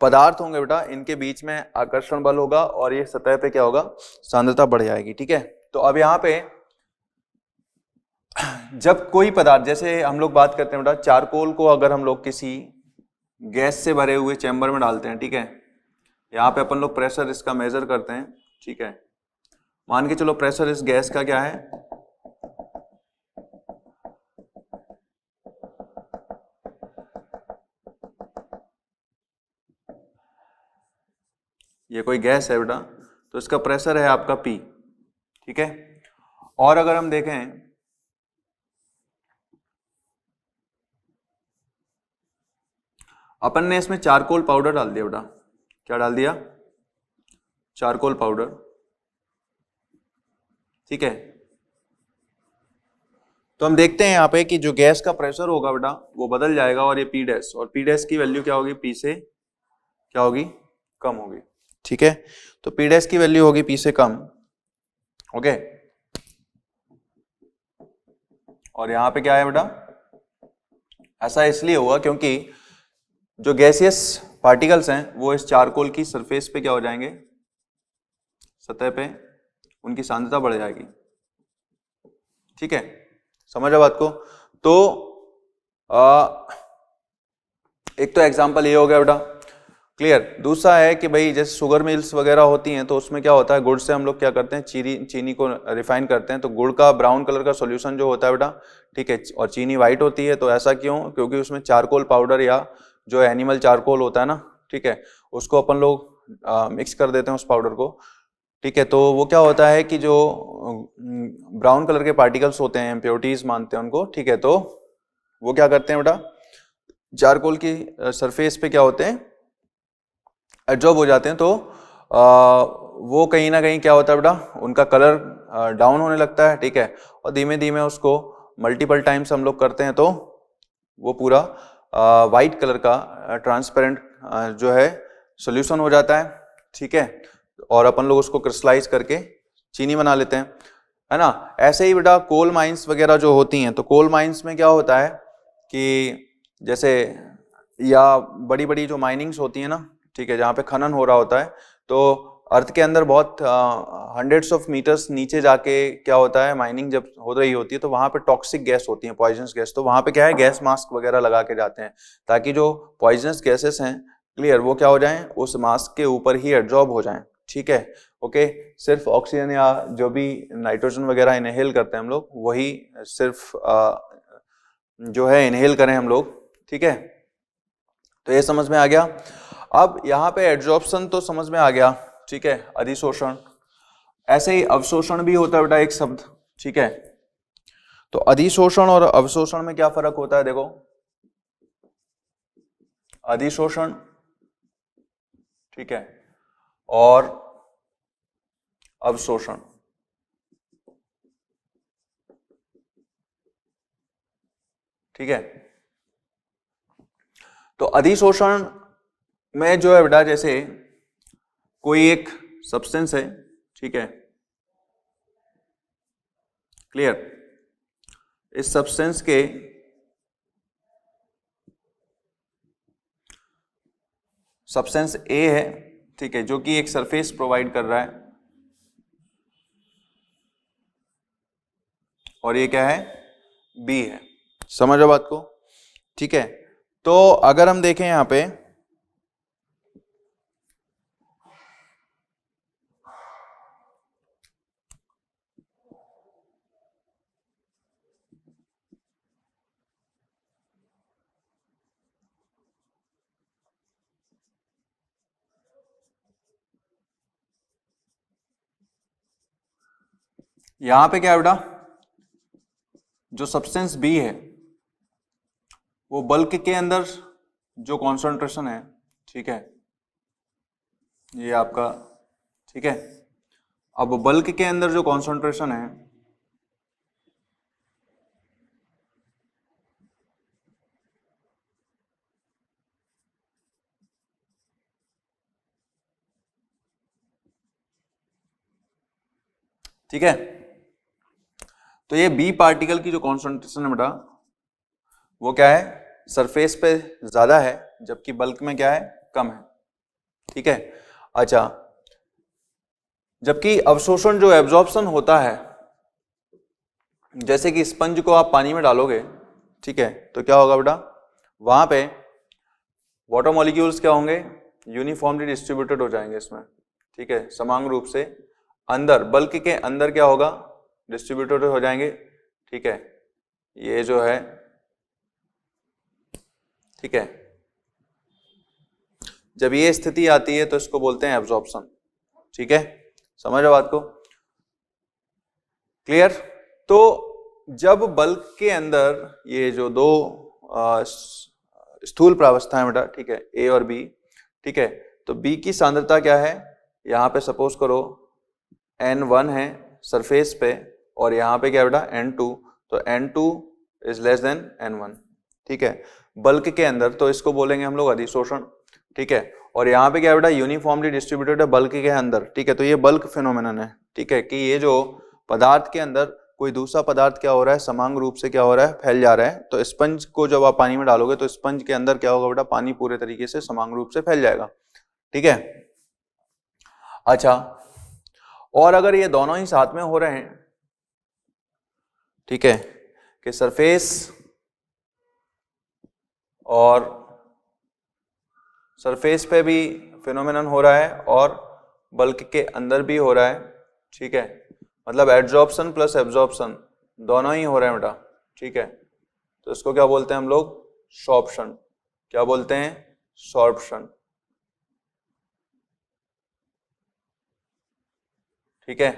पदार्थ होंगे बेटा, इनके बीच में आकर्षण बल होगा और ये सतह पे क्या होगा? सांद्रता बढ़ जाएगी, ठीक है। तो अब यहाँ पे जब कोई पदार्थ, जैसे हम लोग बात करते हैं बेटा चारकोल को अगर हम लोग किसी गैस से भरे हुए चैम्बर में डालते हैं, ठीक है, यहाँ पे अपन लोग प्रेशर इसका मेजर करते हैं, ठीक है, मान के चलो प्रेशर इस गैस का क्या है? ये कोई गैस है बेटा, तो इसका प्रेशर है आपका P, ठीक है। और अगर हम देखें अपन ने इसमें चारकोल पाउडर डाल दिया बेटा, क्या डाल दिया, चारकोल पाउडर, ठीक है। तो हम देखते हैं यहाँ पे कि जो गैस का प्रेशर होगा बेटा वो बदल जाएगा और ये पी डैश, और पी डैश की वैल्यू क्या होगी, पी से क्या होगी, कम होगी, ठीक है। तो पी डैश की वैल्यू होगी पी से कम, ओके। और यहाँ पे क्या है बेटा, ऐसा इसलिए हुआ क्योंकि जो गैसियस पार्टिकल्स हैं वो इस चारकोल की सरफेस पे क्या हो जाएंगे, सतह पे उनकी सांद्रता बढ़ जाएगी, ठीक है। समझ बात को। तो एक तो एग्जांपल ये हो गया बेटा, क्लियर। दूसरा है कि भाई जैसे शुगर मिल्स वगैरह होती हैं तो उसमें क्या होता है, गुड़ से हम लोग क्या करते हैं, चीनी को रिफाइन करते हैं, तो गुड़ का ब्राउन कलर का सॉल्यूशन जो होता है बेटा, ठीक है, और चीनी वाइट होती है। तो ऐसा क्यों, क्योंकि उसमें चारकोल पाउडर या जो एनिमल चारकोल होता है ना, ठीक है, उसको अपन लोग मिक्स कर देते हैं उस पाउडर को, ठीक है। तो वो क्या होता है कि जो ब्राउन कलर के पार्टिकल्स होते हैं, इम्प्योरिटीज मानते हैं उनको, ठीक है, तो वो क्या करते हैं बेटा, चारकोल की सरफेस पे क्या होते हैं, एब्जॉर्ब हो जाते हैं। तो वो कहीं ना कहीं क्या होता है बेटा, उनका कलर डाउन होने लगता है, ठीक है। और धीमे धीमे उसको मल्टीपल टाइम्स हम लोग करते हैं तो वो पूरा वाइट कलर का ट्रांसपेरेंट जो है सॉल्यूशन हो जाता है, ठीक है। और अपन लोग उसको क्रिस्टलाइज करके चीनी बना लेते हैं, है ना। ऐसे ही बेटा कोल माइंस वगैरह जो होती हैं, तो कोल माइंस में क्या होता है कि जैसे या बड़ी बड़ी जो माइनिंग्स होती है ना, ठीक है, जहाँ पे खनन हो रहा होता है, तो अर्थ के अंदर बहुत हंड्रेड्स ऑफ मीटर्स नीचे जाके क्या होता है, माइनिंग जब हो रही होती है तो वहाँ पे टॉक्सिक गैस होती है, पॉइजनस गैस। तो वहाँ पे क्या है, गैस मास्क वगैरह लगा के जाते हैं ताकि जो पॉइजनस गैसेस हैं, क्लियर, वो क्या हो जाएं, उस मास्क के ऊपर ही एब्जॉर्ब हो जाएं, ठीक है, ओके। सिर्फ ऑक्सीजन या जो भी नाइट्रोजन वगैरह इनहेल करते हैं हम लोग, वही सिर्फ जो है इनहेल करें हम लोग, ठीक है। तो ये समझ में आ गया। अब यहाँ पे एड्जॉर्प्शन तो समझ में आ गया, ठीक है, अधिशोषण। ऐसे ही अवशोषण भी होता है बेटा एक शब्द, ठीक है। तो अधिशोषण और अवशोषण में क्या फर्क होता है, देखो, अधिशोषण, ठीक है, और अवशोषण, ठीक है। तो अधिशोषण में जो है बेटा, जैसे कोई एक सब्सटेंस है, ठीक है, क्लियर, इस सब्सटेंस के सब्सटेंस ए है, ठीक है, जो कि एक सरफेस प्रोवाइड कर रहा है, और ये क्या है, बी है। समझो बात को, ठीक है। तो अगर हम देखें यहां पे, यहां पे क्या है बेटा, जो सब्सटेंस बी है वो बल्क के अंदर जो कॉन्सेंट्रेशन है, ठीक है, ये आपका, ठीक है। अब बल्क के अंदर जो कॉन्सेंट्रेशन है, ठीक है, तो ये बी पार्टिकल की जो कॉन्सेंट्रेशन है बेटा, वो क्या है, सरफेस पे ज्यादा है, जबकि बल्क में क्या है, कम है, ठीक है। अच्छा, जबकि अवशोषण जो एब्जॉर्प्शन होता है, जैसे कि स्पंज को आप पानी में डालोगे, ठीक है, तो क्या होगा बेटा, वहां पे वाटर मॉलिक्यूल्स क्या होंगे, यूनिफॉर्मली डिस्ट्रीब्यूटेड हो जाएंगे इसमें, ठीक है, समान रूप से अंदर, बल्क के अंदर क्या होगा, डिस्ट्रीब्यूटेड हो जाएंगे, ठीक है, ये जो है, ठीक है। जब ये स्थिति आती है तो इसको बोलते हैं एब्जॉर्प्शन, ठीक है, समझो बात को। क्लियर। तो जब बल्क के अंदर ये जो दो स्थूल प्रावस्थाएं बेटा, ठीक है, ए और बी, ठीक है, तो बी की सांद्रता क्या है, यहाँ पे सपोज करो N1 है सरफेस पे और यहाँ पे क्या बेटा N2, तो N2 is less than N1, ठीक है, बल्क के अंदर, तो इसको बोलेंगे हम लोग अधिशोषण, ठीक है। और यहाँ पे क्या बेटा यूनिफॉर्मली डिस्ट्रीब्यूटेड है बल्क के अंदर, ठीक है, तो ये बल्क फिनोमेनन है, ठीक है, कि ये जो पदार्थ के अंदर कोई दूसरा पदार्थ क्या हो रहा है, समान रूप से क्या हो रहा है, फैल जा रहा है। तो स्पंज को जब आप पानी में डालोगे तो स्पंज के अंदर क्या होगा बेटा, पानी पूरे तरीके से समान रूप से फैल जाएगा, ठीक है। अच्छा, और अगर ये दोनों ही साथ में हो रहे हैं, ठीक है, कि सरफेस और सरफेस पे भी फिनोमेनन हो रहा है और बल्क के अंदर भी हो रहा है, ठीक है, मतलब एड्जॉर्प्शन प्लस एब्जॉर्प्शन दोनों ही हो रहे हैं बेटा, ठीक है, तो इसको क्या बोलते हैं हम लोग, सॉर्प्शन। क्या बोलते हैं, सॉर्प्शन, ठीक है,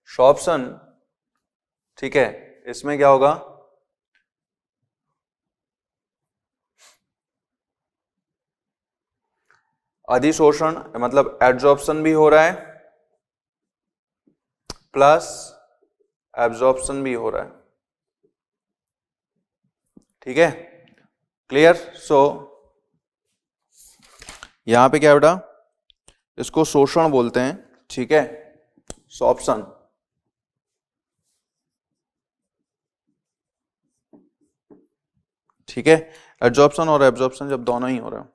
सॉर्प्शन, ठीक है। इसमें क्या होगा, अधिशोषण मतलब एड्जॉर्प्शन भी हो रहा है प्लस एब्जॉर्प्शन भी हो रहा है, ठीक है, क्लियर। सो यहां पे क्या बेटा, इसको शोषण बोलते हैं, ठीक है, सॉर्प्शन, ठीक है, एब्जॉर्प्शन और एब्जॉर्प्शन जब दोनों ही हो रहे हैं।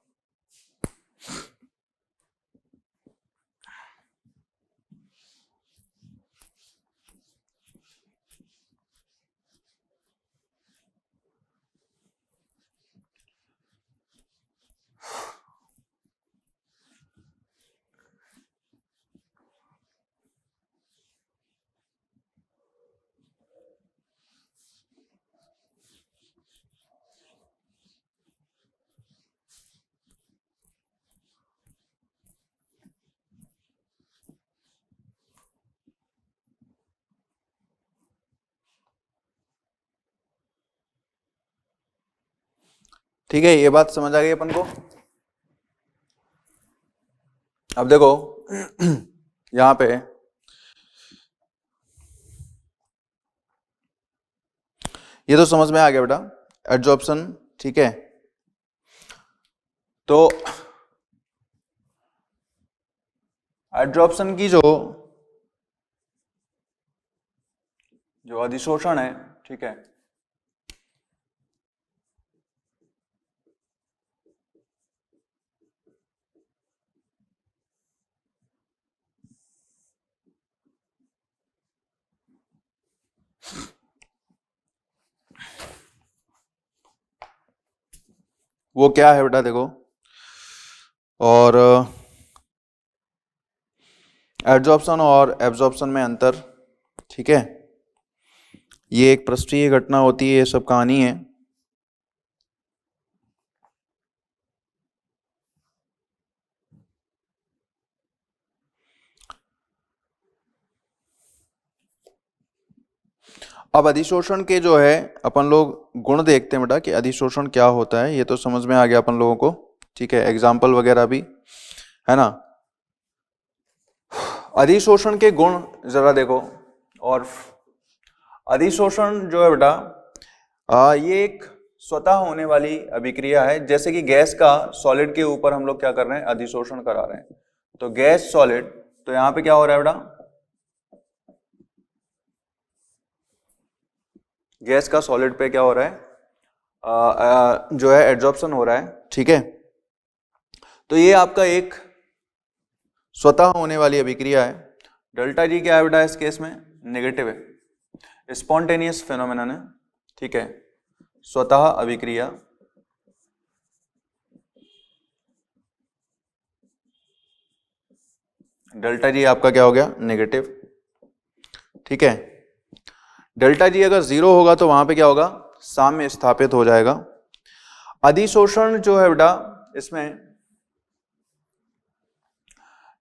ठीक है, ये बात समझ आ गई अपन को। अब देखो यहां पे ये तो समझ में आ गया बेटा, एड्जॉर्प्शन, ठीक है, तो एड्जॉर्प्शन की जो अधिशोषण है, ठीक है, वो क्या है बेटा देखो, और एड्जॉर्प्शन और एब्जॉर्प्शन में अंतर, ठीक है, ये एक पृष्ठीय घटना होती है, ये सब कहानी है। अब अधिशोषण के जो है अपन लोग गुण देखते हैं बेटा कि अधिशोषण क्या होता है, ये तो समझ में आ गया अपन लोगों को, ठीक है, एग्जाम्पल वगैरह भी है ना। अधिशोषण के गुण जरा देखो, और अधिशोषण जो है बेटा ये एक स्वतः होने वाली अभिक्रिया है, जैसे कि गैस का सॉलिड के ऊपर हम लोग क्या कर रहे हैं, अधिशोषण करा रहे हैं, तो गैस सॉलिड, तो यहां पे क्या हो रहा है बेटा, गैस का सॉलिड पे क्या हो रहा है, जो है एड्जॉर्प्शन हो रहा है, ठीक है, तो ये आपका एक स्वतः होने वाली अभिक्रिया है। डेल्टा जी क्या है बेटा इस केस में, नेगेटिव है, स्पॉन्टेनियस फिनोमेनन है, ठीक है, स्वतः अभिक्रिया, डेल्टा जी आपका क्या हो गया, नेगेटिव, ठीक है। डेल्टा जी अगर जीरो होगा तो वहां पे क्या होगा, साम्य स्थापित हो जाएगा। अधिशोषण जो है बेटा इसमें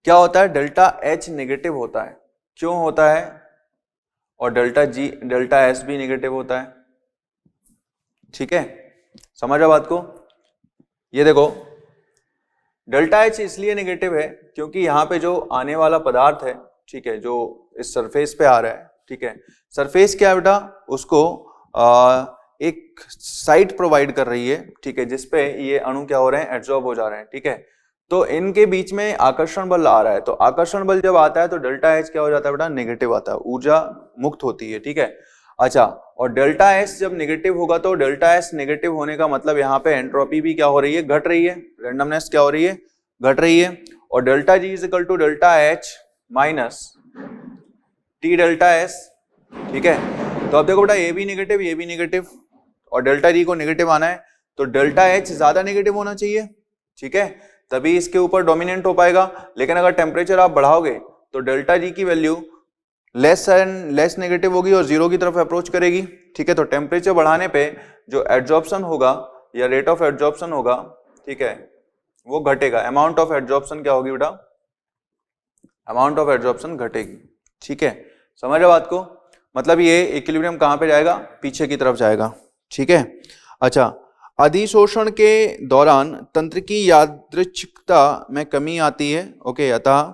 क्या होता है, डेल्टा एच नेगेटिव होता है, क्यों होता है, और डेल्टा एस भी नेगेटिव होता है। ठीक है, समझ बात को। ये देखो डेल्टा एच इसलिए नेगेटिव है क्योंकि यहाँ पे जो आने वाला पदार्थ है, ठीक है, जो इस सरफेस पे आ रहा है, ठीक है, सरफेस क्या है बेटा, उसको एक साइट प्रोवाइड कर रही है, ठीक है, जिसपे ये अणु क्या हो रहे हैं, एब्जॉर्ब हो जा रहे हैं। ठीक है, तो इनके बीच में आकर्षण बल आ रहा है, तो आकर्षण बल जब आता है तो डेल्टा एच क्या हो जाता है बेटा, नेगेटिव आता है, ऊर्जा मुक्त होती है। ठीक है, अच्छा, और डेल्टा एस जब नेगेटिव होगा तो डेल्टा एस नेगेटिव होने का मतलब यहाँ पे एंट्रोपी भी क्या हो रही है, घट रही है, रैंडमनेस क्या हो रही है, घट रही है। और delta G is equal to delta H minus T delta S. ठीक है, तो अब देखो बेटा ये भी नेगेटिव, ये भी नेगेटिव, और डेल्टा जी को नेगेटिव आना है तो डेल्टा एच ज्यादा नेगेटिव होना चाहिए। ठीक है, तभी इसके ऊपर डोमिनेंट हो पाएगा। लेकिन अगर टेम्परेचर आप बढ़ाओगे तो डेल्टा जी की value less and less negative होगी और जीरो की तरफ अप्रोच करेगी। ठीक है, तो टेम्परेचर बढ़ाने पे जो एड्जॉर्प्शन होगा या रेट ऑफ एड्जॉर्प्शन होगा, ठीक है, वो घटेगा। अमाउंट ऑफ एड्जॉर्प्शन क्या होगी बेटा, अमाउंट ऑफ एड्जॉर्प्शन घटेगी। ठीक है, समझ रहे बात को, मतलब ये इक्विलिब्रियम कहां पे जाएगा, पीछे की तरफ जाएगा। ठीक है, अच्छा, अधिशोषण के दौरान तंत्र की यादृच्छिकता में कमी आती है। ओके, अतः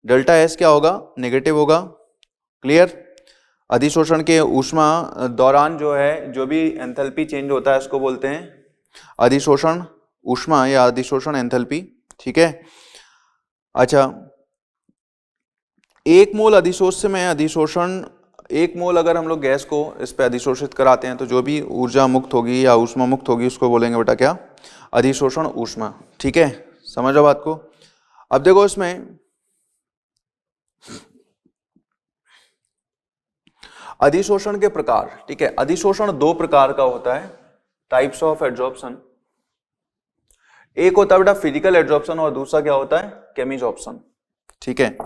डेल्टा एस क्या होगा, नेगेटिव होगा। क्लियर, अधिशोषण के ऊष्मा दौरान जो है, जो भी एंथैल्पी चेंज होता है उसको बोलते हैं अधिशोषण ऊष्मा या अधिशोषण एंथैल्पी। ठीक है, अच्छा, एक मोल अधिशोष्य में अधिशोषण, एक मोल अगर हम लोग गैस को इस पे अधिशोषित कराते हैं तो जो भी ऊर्जा मुक्त होगी या ऊष्मा मुक्त होगी उसको बोलेंगे बेटा क्या, अधिशोषण ऊष्मा। ठीक है, समझो बात को। अब देखो इसमें अधिशोषण के प्रकार। ठीक है, अधिशोषण दो प्रकार का होता है, टाइप्स ऑफ एड्जॉर्प्शन। एक होता है बेटा फिजिकल एड्जॉर्प्शन और दूसरा क्या होता है, केमिजॉर्प्शन। ठीक है,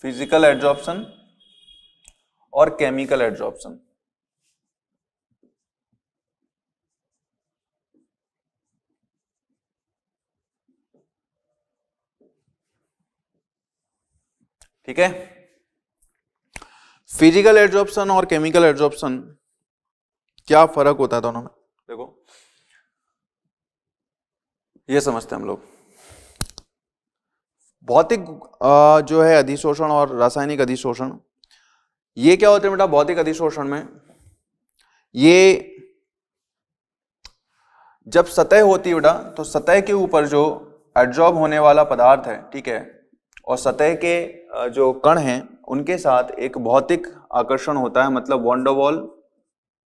फिजिकल एड्जॉर्प्शन और केमिकल एड्जॉर्प्शन। ठीक है, फिजिकल एड्जॉर्प्शन और केमिकल एड्जॉर्प्शन क्या फर्क होता है दोनों में, देखो ये समझते हैं हम लोग। भौतिक जो है अधिशोषण और रासायनिक अधिशोषण, ये क्या होते हैं बेटा, भौतिक अधिशोषण में ये जब सतह होती है बेटा तो सतह के ऊपर जो एड्जॉर्ब होने वाला पदार्थ है, ठीक है, और सतह के जो कण हैं उनके साथ एक भौतिक आकर्षण होता है, मतलब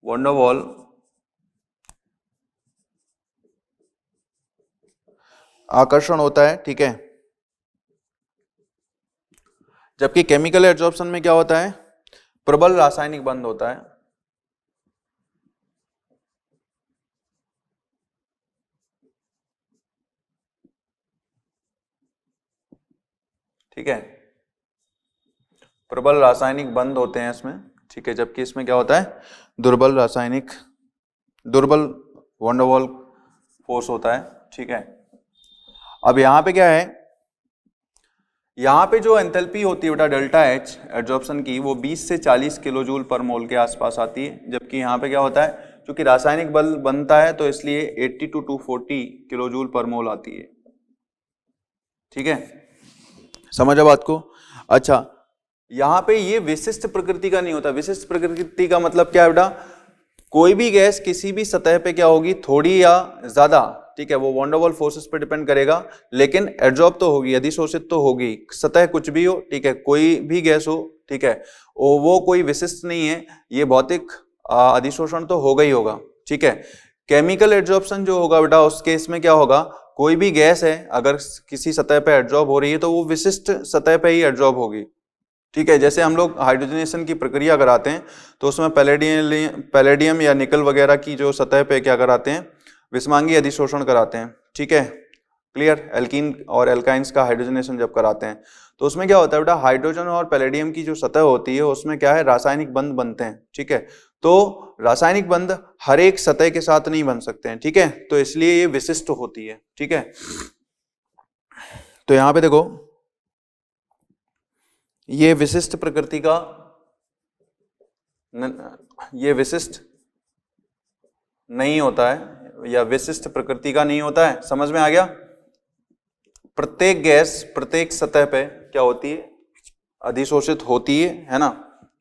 वॉन्डरवॉल आकर्षण होता है। ठीक है, जबकि केमिकल एड्जॉर्प्शन में क्या होता है, प्रबल रासायनिक बंध होता है। ठीक है, प्रबल रासायनिक बंध होते हैं इसमें। ठीक है, जबकि इसमें क्या होता है, दुर्बल वॉन्डरवॉल फोर्स होता है। ठीक है, अब यहां पे क्या है, यहां पे जो एंथैल्पी होती है बेटा डेल्टा एच एड्जॉर्प्शन की, वो 20 से 40 किलो जूल पर मोल के आसपास आती है। जबकि यहाँ पे क्या होता है, क्योंकि रासायनिक बल बनता है तो इसलिए 80 to 240 किलो जूल पर मोल आती है। ठीक है, समझा बात को। अच्छा, यहां पे ये विशिष्ट प्रकृति का नहीं होता। विशिष्ट प्रकृति का मतलब क्या है बेटा, कोई भी गैस किसी भी सतह पे क्या होगी, थोड़ी या ज्यादा, ठीक है, वो वॉन्डरवॉल फोर्सेस पे डिपेंड करेगा, लेकिन एड्जॉर्ब तो होगी, अधिशोषित तो होगी, सतह कुछ भी हो, ठीक है, कोई भी गैस हो, ठीक है, वो कोई विशिष्ट नहीं है, ये भौतिक अधिशोषण तो होगा ही होगा। ठीक है, केमिकल एड्जॉर्प्शन जो होगा बेटा, उस केस में क्या होगा, कोई भी गैस है अगर किसी सतह पे एड्जॉर्ब हो रही है तो वो विशिष्ट सतह पे ही एड्जॉर्ब होगी। ठीक है, जैसे हम लोग हाइड्रोजनेशन की प्रक्रिया कराते हैं तो उसमें पैलेडियम या निकल वगैरह की जो सतह पे क्या कराते हैं, विषमांगी अधिशोषण कराते हैं। ठीक है, क्लियर, एल्कीन और एल्काइंस का हाइड्रोजनेशन जब कराते हैं तो उसमें क्या होता है बेटा, हाइड्रोजन और पैलेडियम की जो सतह होती है उसमें क्या है, रासायनिक बंध बनते हैं। ठीक है, तो रासायनिक बंध हर एक सतह के साथ नहीं बन सकते हैं। ठीक है, तो इसलिए ये विशिष्ट होती है। ठीक है, तो यहां पे देखो ये विशिष्ट प्रकृति का ये विशिष्ट नहीं होता है या विशिष्ट प्रकृति का नहीं होता है, समझ में आ गया। प्रत्येक गैस प्रत्येक सतह पे क्या होती है, अधिशोषित होती है ना।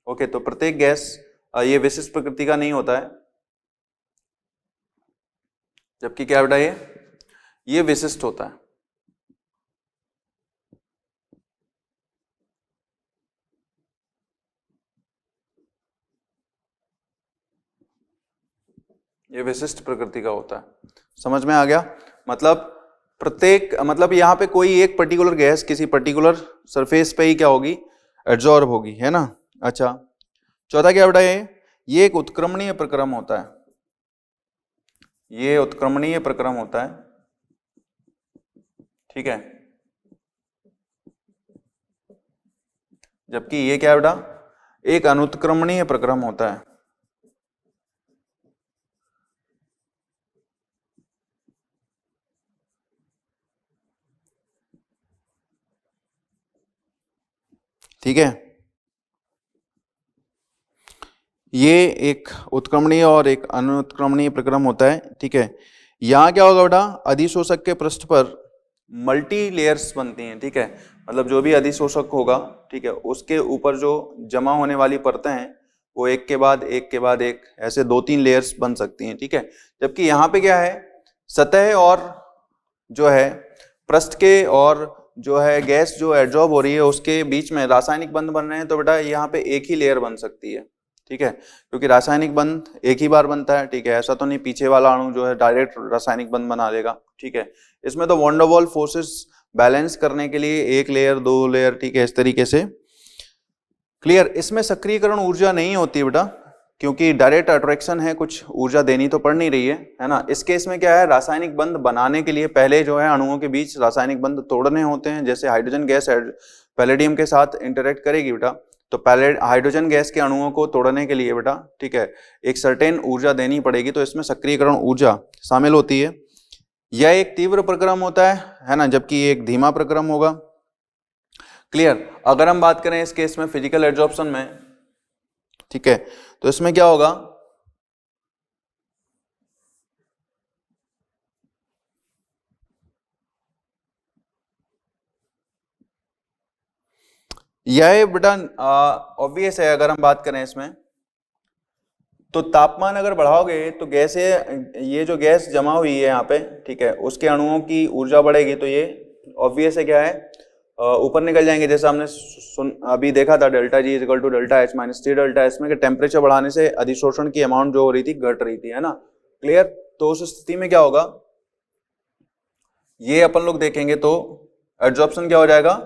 ओके, तो प्रत्येक गैस ये विशिष्ट प्रकृति का नहीं होता है, जबकि क्या बेटा ये विशिष्ट होता है। ये विशिष्ट प्रकृति का होता है, समझ में आ गया। मतलब प्रत्येक मतलब यहाँ पे कोई एक पर्टिकुलर गैस किसी पर्टिकुलर सरफेस पे ही क्या होगी, एब्जॉर्ब होगी, है ना। अच्छा, चौथा क्या बेटा ये एक उत्क्रमणीय प्रक्रम होता है, ये उत्क्रमणीय प्रक्रम होता है, ठीक है। जबकि ये क्या बेटा एक अनुत्क्रमणीय प्रक्रम होता है। ठीक है, ये एक उत्क्रमणीय और एक अनुत्क्रमणीय प्रक्रम होता है, ठीक है। यहां क्या होगा बेटा, अधिशोषक के पृष्ठ पर मल्टी लेयर्स बनती हैं, ठीक है। मतलब जो भी अधिशोषक होगा, ठीक है, उसके ऊपर जो जमा होने वाली परतें हैं वो एक के बाद एक के बाद एक ऐसे 2-3 लेयर्स बन सकती हैं, ठीक है। जबकि यहाँ पे क्या है, सतह और जो है पृष्ठ के और जो है गैस जो एडजॉर्ब हो रही है उसके बीच में रासायनिक बंध बन रहे हैं, तो बेटा यहाँ पे एक ही लेयर बन सकती है, ठीक है, क्योंकि रासायनिक बंध एक ही बार बनता है, ठीक है। ऐसा तो नहीं पीछे वाला अणु जो है डायरेक्ट रासायनिक बंध बना लेगा, ठीक है। इसमें तो van der Waals forces balance करने के लिए एक लेयर 2 लेयर, ठीक है, इस तरीके से। क्लियर। इसमें सक्रियकरण ऊर्जा नहीं होती है बेटा, क्योंकि डायरेक्ट अट्रैक्शन है, कुछ ऊर्जा देनी तो पड़ नहीं रही है ना। इस केस में क्या है, रासायनिक बंध बनाने के लिए पहले जो है अणुओं के बीच रासायनिक बंध तोड़ने होते हैं। जैसे हाइड्रोजन गैस पैलेडियम के साथ इंटरेक्ट करेगी बेटा, तो पहले हाइड्रोजन गैस के अणुओं को तोड़ने के लिए बेटा, ठीक है, एक सर्टेन ऊर्जा देनी पड़ेगी, तो इसमें सक्रियकरण ऊर्जा शामिल होती है। यह एक तीव्र प्रक्रम होता है ना, जबकि एक धीमा प्रक्रम होगा। क्लियर। अगर हम बात करें इस केस में फिजिकल एड्जॉर्प्शन में, ठीक है, तो इसमें क्या होगा, यह बेटा ऑब्वियस है। अगर हम बात करें इसमें तो तापमान अगर बढ़ाओगे तो गैस ये जो गैस जमा हुई है यहाँ पे, ठीक है, उसके अणुओं की ऊर्जा बढ़ेगी, तो ये ऑब्वियस है क्या है, ऊपर निकल जाएंगे। जैसे हमने अभी देखा था delta G is equal to delta H minus T delta H में, कि टेम्परेचर बढ़ाने से अधिशोषण की अमाउंट जो हो रही थी घट रही थी, है ना। क्लियर। तो उस स्थिति में क्या होगा, ये अपन लोग देखेंगे तो एड्जॉर्प्शन क्या हो जाएगा,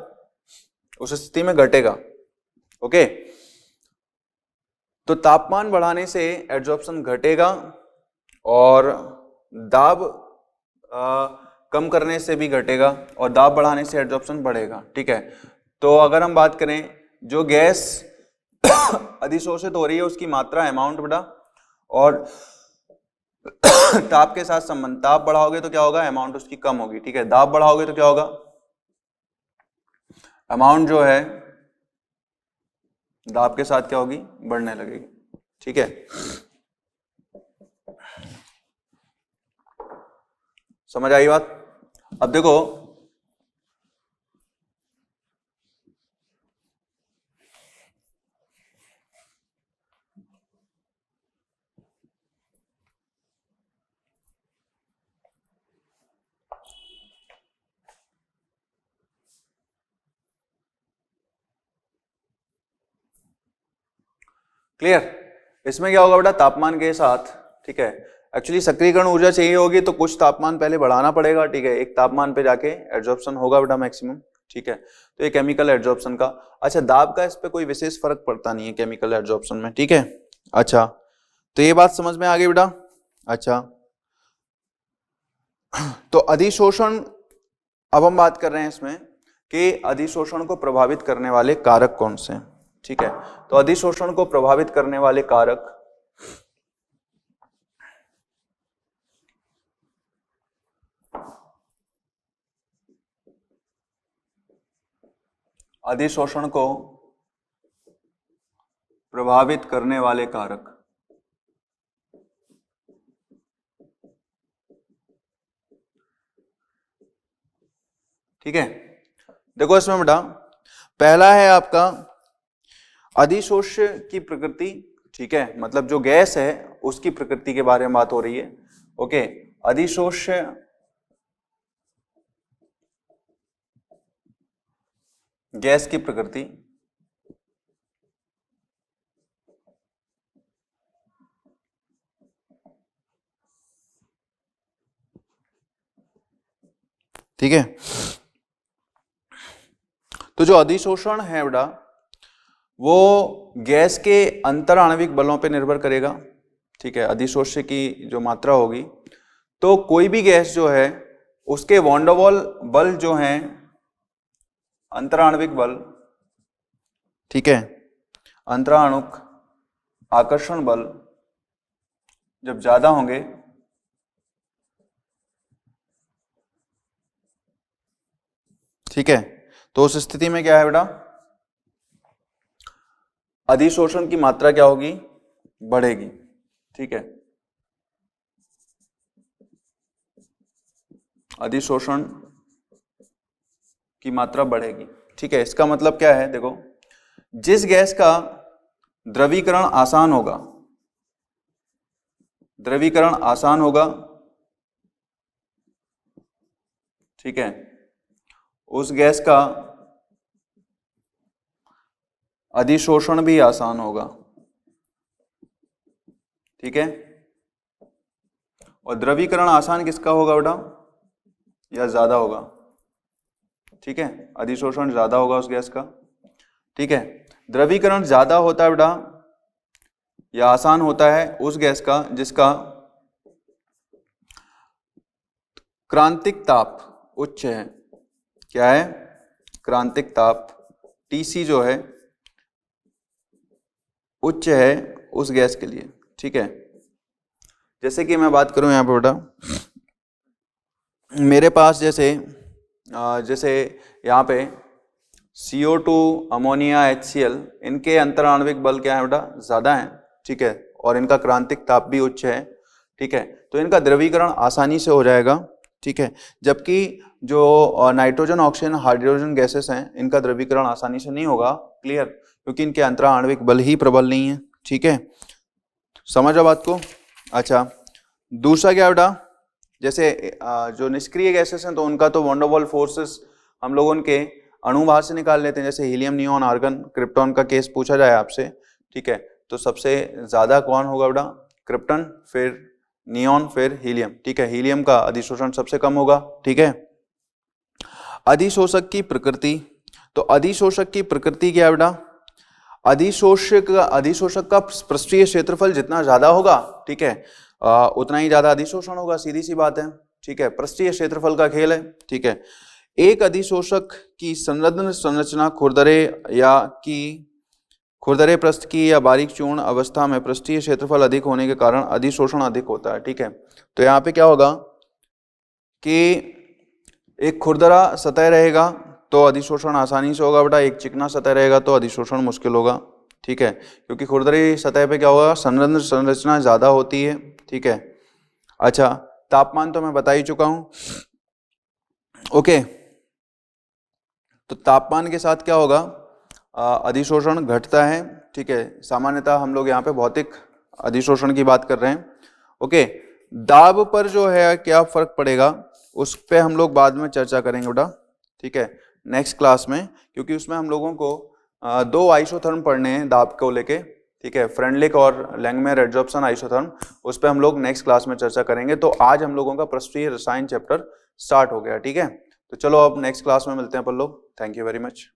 उस स्थिति में घटेगा। ओके, तो तापमान बढ़ाने से एड्जॉर्प्शन घटेगा और दाब कम करने से भी घटेगा, और दाब बढ़ाने से एड्जॉर्प्शन बढ़ेगा, ठीक है। तो अगर हम बात करें जो गैस अधिशोषित हो रही है उसकी मात्रा अमाउंट बेटा, और ताप के साथ संबंध, ताप बढ़ाओगे तो क्या होगा, अमाउंट उसकी कम होगी, ठीक है। दाब बढ़ाओगे तो क्या होगा, अमाउंट जो है दाब के साथ क्या होगी, बढ़ने लगेगी, ठीक है। समझ आई बात। अब देखो क्लियर। इसमें क्या होगा बेटा, तापमान के साथ, ठीक है, एक्चुअली सक्रियकरण ऊर्जा चाहिए होगी तो कुछ तापमान पहले बढ़ाना पड़ेगा, ठीक है। एक तापमान पे जाके एड्जॉर्प्शन होगा बेटा मैक्सिमम, ठीक है। तो ये केमिकल एड्जॉर्प्शन का। अच्छा, दाब का इस पे कोई विशेष फर्क पड़ता नहीं है केमिकल एड्जॉर्प्शन में, ठीक है। अच्छा, तो ये बात समझ में आ गई बेटा। अच्छा, तो अधिशोषण, अब हम बात कर रहे हैं इसमें कि अधिशोषण को प्रभावित करने वाले कारक कौन से हैं, ठीक है। तो अधिशोषण को प्रभावित करने वाले कारक अधिशोषण को प्रभावित करने वाले कारक। ठीक है, देखो इसमें बेटा पहला है आपका अधिशोष्य की प्रकृति। ठीक है, मतलब जो गैस है उसकी प्रकृति के बारे में बात हो रही है। ओके, अधिशोष्य गैस की प्रकृति। ठीक है, तो जो अधिशोषण है बेटा वो गैस के अंतर आणविक बलों पे निर्भर करेगा। ठीक है, अधिशोष्य की जो मात्रा होगी, तो कोई भी गैस जो है उसके वॉन डेर वाल बल जो हैं, अंतर आणविक बल, ठीक है, अंतराणुक आकर्षण बल जब ज्यादा होंगे ठीक है, तो उस स्थिति में क्या है बेटा, अधिशोषण की मात्रा क्या होगी, बढ़ेगी। ठीक है, अधिशोषण की मात्रा बढ़ेगी। ठीक है, इसका मतलब क्या है, देखो जिस गैस का द्रवीकरण आसान होगा, द्रवीकरण आसान होगा, ठीक है, उस गैस का अधिशोषण भी आसान होगा। ठीक है, और द्रवीकरण आसान किसका होगा बेटा, या ज्यादा होगा। ठीक है, अधिशोषण ज्यादा होगा उस गैस का। ठीक है, द्रवीकरण ज्यादा होता है बेटा या आसान होता है उस गैस का जिसका क्रांतिक ताप उच्च है। क्या है, क्रांतिक ताप Tc जो है उच्च है उस गैस के लिए। ठीक है, जैसे कि मैं बात करूं यहां पे बेटा, मेरे पास जैसे यहाँ पे CO2 अमोनिया HCl, इनके अंतर आणविक बल क्या है बेटा, ज्यादा है। ठीक है, और इनका क्रांतिक ताप भी उच्च है। ठीक है, तो इनका द्रवीकरण आसानी से हो जाएगा। ठीक है, जबकि जो नाइट्रोजन, ऑक्सीजन, हाइड्रोजन गैसेस हैं इनका द्रवीकरण आसानी से नहीं होगा। क्लियर, क्योंकि इनके अंतर आणविक बल ही प्रबल नहीं है। ठीक है, समझ आ बात को। अच्छा, दूसरा क्या बेटा, जैसे जो निष्क्रिय गैसेस हैं तो उनका तो वॉन डेर वाल फोर्सेस हम लोग उनके अणु बाहर से निकाल लेते हैं, जैसे हीलियम, नियोन, आर्गन, क्रिप्टॉन का केस पूछा जाए आपसे। ठीक है, तो सबसे ज्यादा कौन होगा बेटा, क्रिप्टन, फिर नियोन, फिर हीलियम। ठीक है, हीलियम का अधिशोषण सबसे कम होगा। ठीक है, अधिशोषक की प्रकृति, तो अधिशोषक की प्रकृति क्या है बेटा, अधिशोषक का पृष्ठीय क्षेत्रफल जितना ज्यादा होगा, ठीक है, उतना ही ज्यादा अधिशोषण होगा, सीधी सी बात है। ठीक है, पृष्ठीय क्षेत्रफल का खेल है। ठीक है, एक अधिशोषक की संरचना खुरदरे पृष्ठ की या बारीक चूर्ण अवस्था में पृष्ठीय क्षेत्रफल अधिक होने के कारण अधिशोषण अधिक होता है। ठीक है, तो यहाँ पे क्या होगा कि एक खुरदरा सतह रहेगा तो अधिशोषण आसानी से होगा बेटा, एक चिकना सतह रहेगा तो अधिशोषण मुश्किल होगा। ठीक है, क्योंकि खुरदरी सतह पे क्या होगा, संरचना ज्यादा होती है। ठीक है, अच्छा, तापमान तो मैं बता ही चुका हूं। ओके, तो तापमान के साथ क्या होगा, अधिशोषण घटता है। ठीक है, सामान्यतः हम लोग यहाँ पे भौतिक अधिशोषण की बात कर रहे हैं। ओके, दाब पर जो है क्या फर्क पड़ेगा उस पे हम लोग बाद में चर्चा करेंगे बेटा। ठीक है, नेक्स्ट क्लास में, क्योंकि उसमें हम लोगों को 2 आइसोथर्म पढ़ने हैं दाब को लेके। ठीक है, फ्रेंडलिक और लैंगमेयर एडजॉर्प्शन आइसोथर्म, उस पर हम लोग नेक्स्ट क्लास में चर्चा करेंगे। तो आज हम लोगों का पृष्ठीय रसायन चैप्टर स्टार्ट हो गया। ठीक है, तो चलो अब नेक्स्ट क्लास में मिलते हैं अपन लोग। Thank you very much.